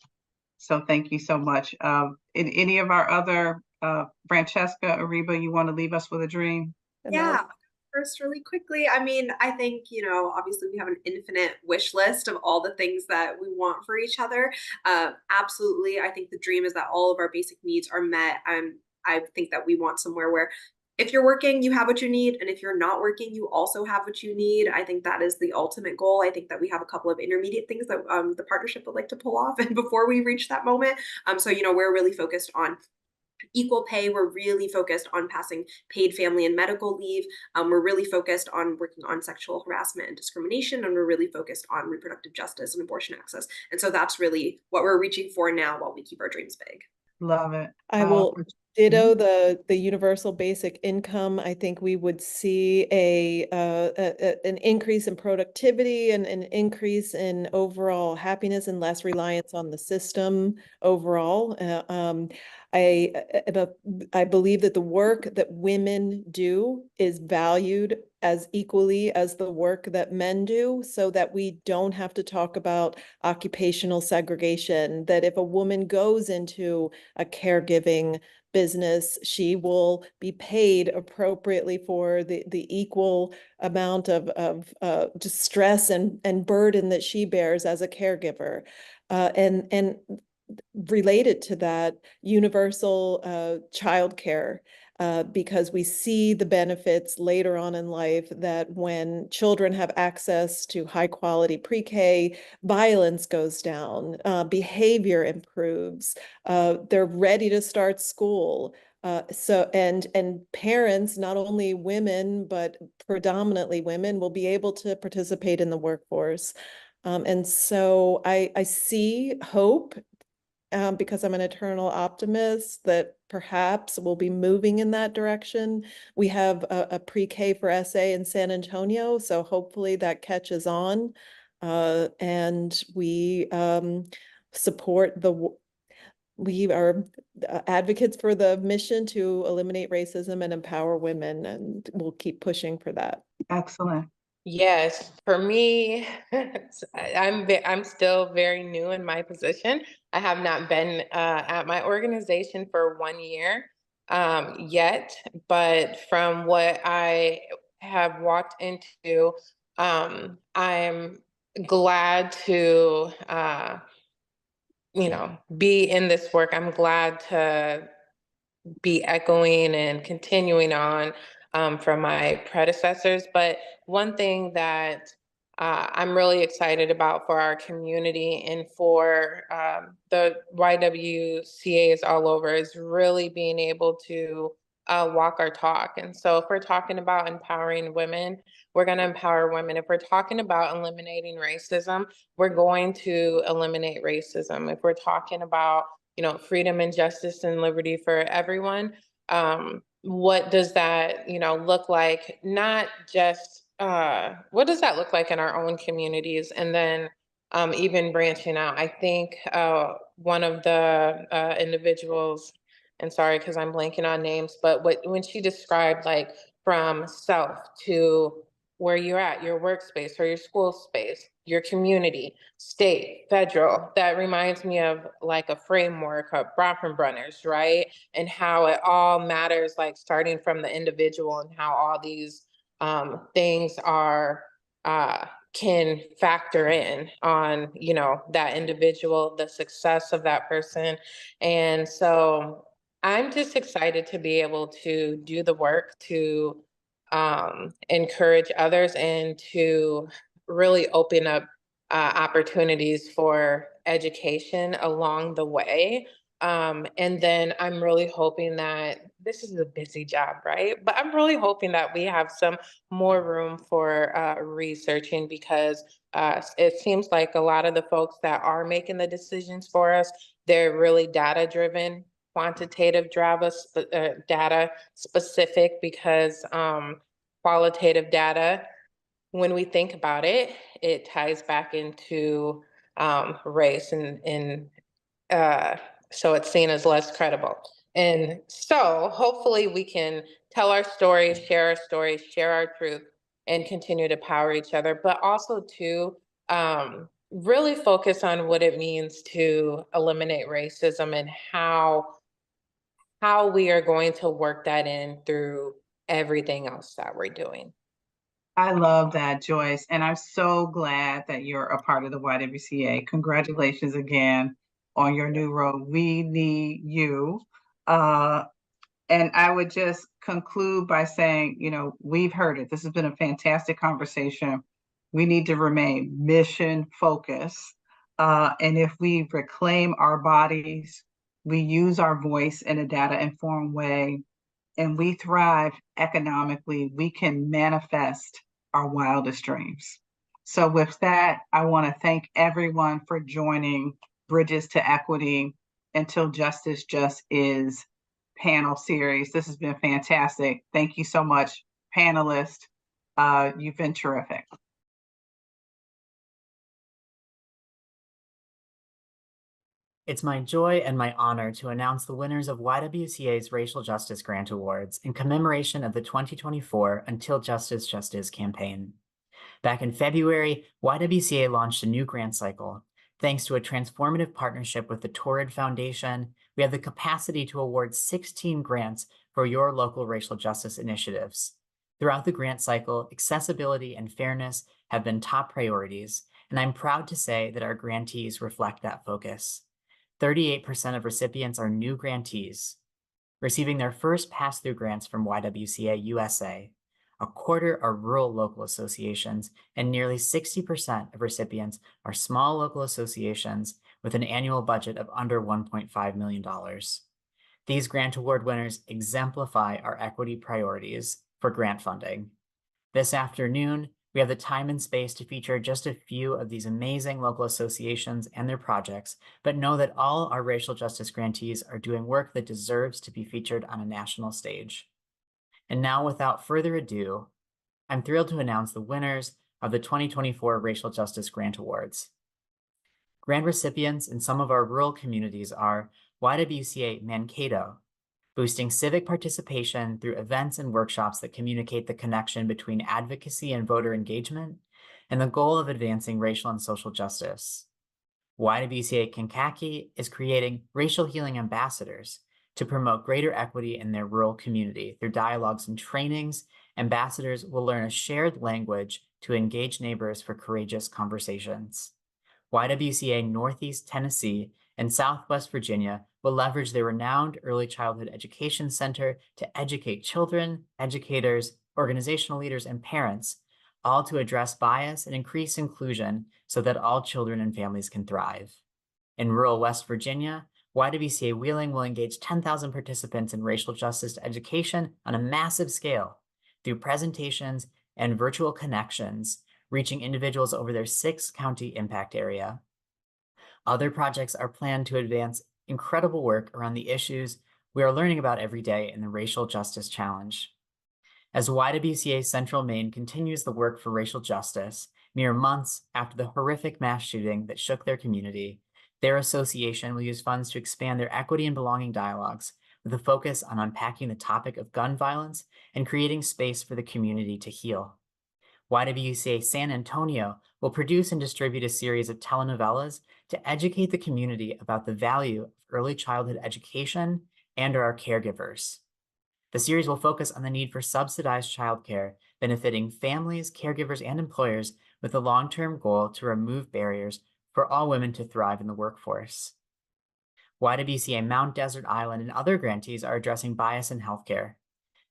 So thank you so much. In any of our other, Francesca, Ariba, you want to leave us with a dream? Yeah. First, really quickly, I mean, I think, obviously we have an infinite wish list of all the things that we want for each other. Absolutely. I think the dream is that all of our basic needs are met. I think that we want somewhere where if you're working, you have what you need. And if you're not working, you also have what you need. I think that is the ultimate goal. I think that we have a couple of intermediate things that the partnership would like to pull off and before we reach that moment. So, we're really focused on equal pay. We're really focused on passing paid family and medical leave. We're really focused on working on sexual harassment and discrimination, and we're really focused on reproductive justice and abortion access. And so that's really what we're reaching for now while we keep our dreams big. Love it. I will ditto the universal basic income. I think we would see an increase in productivity and an increase in overall happiness and less reliance on the system overall. I believe that the work that women do is valued as equally as the work that men do, so that we don't have to talk about occupational segregation, that if a woman goes into a caregiving business, she will be paid appropriately for the equal amount of just stress and burden that she bears as a caregiver. And related to that, universal childcare. Because we see the benefits later on in life that when children have access to high quality pre-K, violence goes down, behavior improves, they're ready to start school. And parents, not only women, but predominantly women, will be able to participate in the workforce. And so I see hope because I'm an eternal optimist that perhaps we'll be moving in that direction. We have a pre-K for SA in San Antonio, so hopefully that catches on. And we support we are advocates for the mission to eliminate racism and empower women, and we'll keep pushing for that. Excellent. Yes, for me, I'm still very new in my position. I have not been at my organization for 1 year yet, but from what I have walked into, I'm glad to be in this work. I'm glad to be echoing and continuing on from my predecessors. But one thing that I'm really excited about for our community and for the YWCAs all over is really being able to walk our talk. And so if we're talking about empowering women, we're going to empower women. If we're talking about eliminating racism, we're going to eliminate racism. If we're talking about freedom and justice and liberty for everyone, what does that look like? Not just what does that look like in our own communities, and then even branching out. I think one of the individuals, and sorry because I'm blanking on names, but when she described like from self to where you're at, your workspace or your school space, your community, state, federal, that reminds me of like a framework of Bronfenbrenner's, right? And how it all matters, like starting from the individual and how all these things are can factor in on that individual, the success of that person. And so I'm just excited to be able to do the work to encourage others and to really open up opportunities for education along the way. And then I'm really hoping that this is a busy job, right? But I'm really hoping that we have some more room for researching, because it seems like a lot of the folks that are making the decisions for us, they're really data driven, quantitative data specific, because qualitative data, when we think about it, it ties back into race, and so it's seen as less credible. And so hopefully we can tell our stories, share our truth, and continue to power each other, but also to really focus on what it means to eliminate racism and how we are going to work that in through everything else that we're doing. I love that, Joyce. And I'm so glad that you're a part of the YWCA. Congratulations again on your new role. We need you. And I would just conclude by saying, we've heard it. This has been a fantastic conversation. We need to remain mission focused. And if we reclaim our bodies, we use our voice in a data informed way, and we thrive economically, we can manifest our wildest dreams. So with that, I want to thank everyone for joining Bridges to Equity Until Justice Just Is panel series. This has been fantastic. Thank you so much, panelists. You've been terrific. It's my joy and my honor to announce the winners of YWCA's Racial Justice Grant Awards in commemoration of the 2024 Until Justice Just Is campaign. Back in February, YWCA launched a new grant cycle. Thanks to a transformative partnership with the Torrid Foundation, we have the capacity to award 16 grants for your local racial justice initiatives. Throughout the grant cycle, accessibility and fairness have been top priorities, and I'm proud to say that our grantees reflect that focus. 38% of recipients are new grantees, receiving their first pass-through grants from YWCA USA. A quarter are rural local associations, and nearly 60% of recipients are small local associations with an annual budget of under $1.5 million. These grant award winners exemplify our equity priorities for grant funding. This afternoon, we have the time and space to feature just a few of these amazing local associations and their projects, but know that all our racial justice grantees are doing work that deserves to be featured on a national stage. And now, without further ado, I'm thrilled to announce the winners of the 2024 Racial Justice Grant Awards. Grant recipients in some of our rural communities are YWCA Mankato, boosting civic participation through events and workshops that communicate the connection between advocacy and voter engagement and the goal of advancing racial and social justice. YWCA Kankakee is creating racial healing ambassadors to promote greater equity in their rural community. Through dialogues and trainings, ambassadors will learn a shared language to engage neighbors for courageous conversations. YWCA Northeast Tennessee and Southwest Virginia will leverage their renowned Early Childhood Education Center to educate children, educators, organizational leaders, and parents, all to address bias and increase inclusion so that all children and families can thrive. In rural West Virginia, YWCA Wheeling will engage 10,000 participants in racial justice education on a massive scale through presentations and virtual connections, reaching individuals over their 6-county impact area. Other projects are planned to advance incredible work around the issues we are learning about every day in the Racial Justice Challenge. As YWCA Central Maine continues the work for racial justice, mere months after the horrific mass shooting that shook their community, their association will use funds to expand their equity and belonging dialogues with a focus on unpacking the topic of gun violence and creating space for the community to heal. YWCA San Antonio will produce and distribute a series of telenovelas to educate the community about the value of early childhood education and our caregivers. The series will focus on the need for subsidized childcare, benefiting families, caregivers, and employers with a long-term goal to remove barriers for all women to thrive in the workforce. YWCA Mount Desert Island and other grantees are addressing bias in healthcare.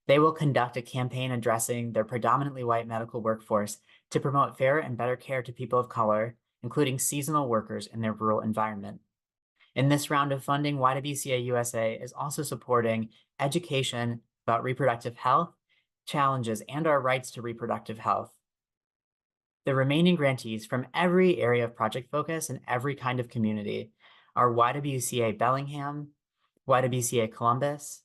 They will conduct a campaign addressing their predominantly white medical workforce to promote fair and better care to people of color, including seasonal workers in their rural environment. In this round of funding, YWCA USA is also supporting education about reproductive health, challenges, and our rights to reproductive health. The remaining grantees from every area of project focus and every kind of community are YWCA Bellingham, YWCA Columbus,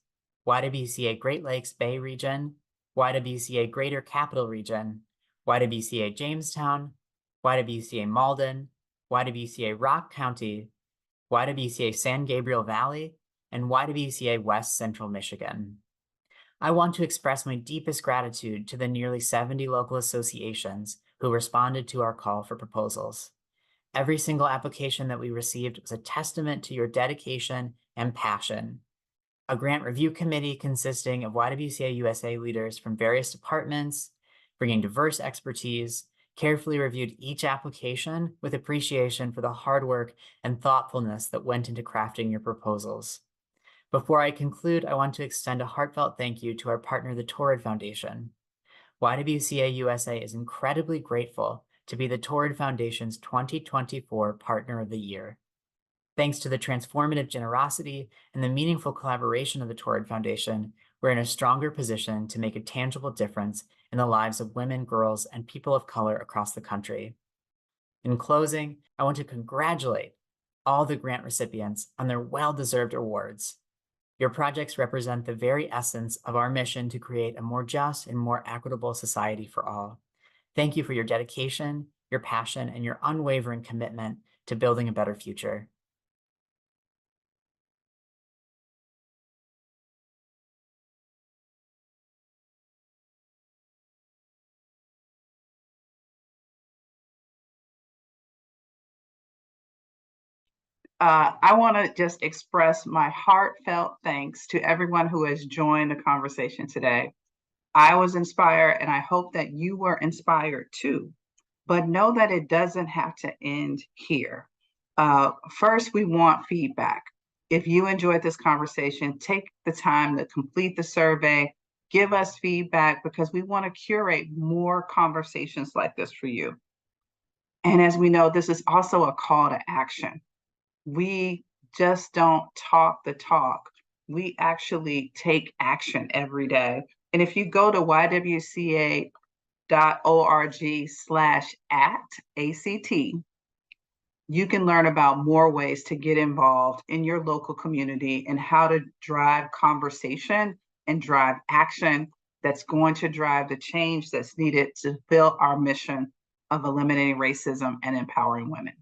YWCA Great Lakes Bay Region, YWCA Greater Capital Region, YWCA Jamestown, YWCA Malden, YWCA Rock County, YWCA San Gabriel Valley, and YWCA West Central Michigan. I want to express my deepest gratitude to the nearly 70 local associations who responded to our call for proposals. Every single application that we received was a testament to your dedication and passion. A grant review committee consisting of YWCA USA leaders from various departments, bringing diverse expertise, carefully reviewed each application with appreciation for the hard work and thoughtfulness that went into crafting your proposals. Before I conclude, I want to extend a heartfelt thank you to our partner, the Torrid Foundation. YWCA USA is incredibly grateful to be the Torrid Foundation's 2024 Partner of the Year. Thanks to the transformative generosity and the meaningful collaboration of the Torrid Foundation, we're in a stronger position to make a tangible difference in the lives of women, girls, and people of color across the country. In closing, I want to congratulate all the grant recipients on their well-deserved awards. Your projects represent the very essence of our mission to create a more just and more equitable society for all. Thank you for your dedication, your passion, and your unwavering commitment to building a better future. I want to just express my heartfelt thanks to everyone who has joined the conversation today. I was inspired, and I hope that you were inspired too. But know that it doesn't have to end here. First, we want feedback. If you enjoyed this conversation, take the time to complete the survey, give us feedback, because we want to curate more conversations like this for you. And as we know, this is also a call to action. We just don't talk the talk. We actually take action every day. And if you go to ywca.org/ACT, you can learn about more ways to get involved in your local community and how to drive conversation and drive action that's going to drive the change that's needed to fulfill our mission of eliminating racism and empowering women.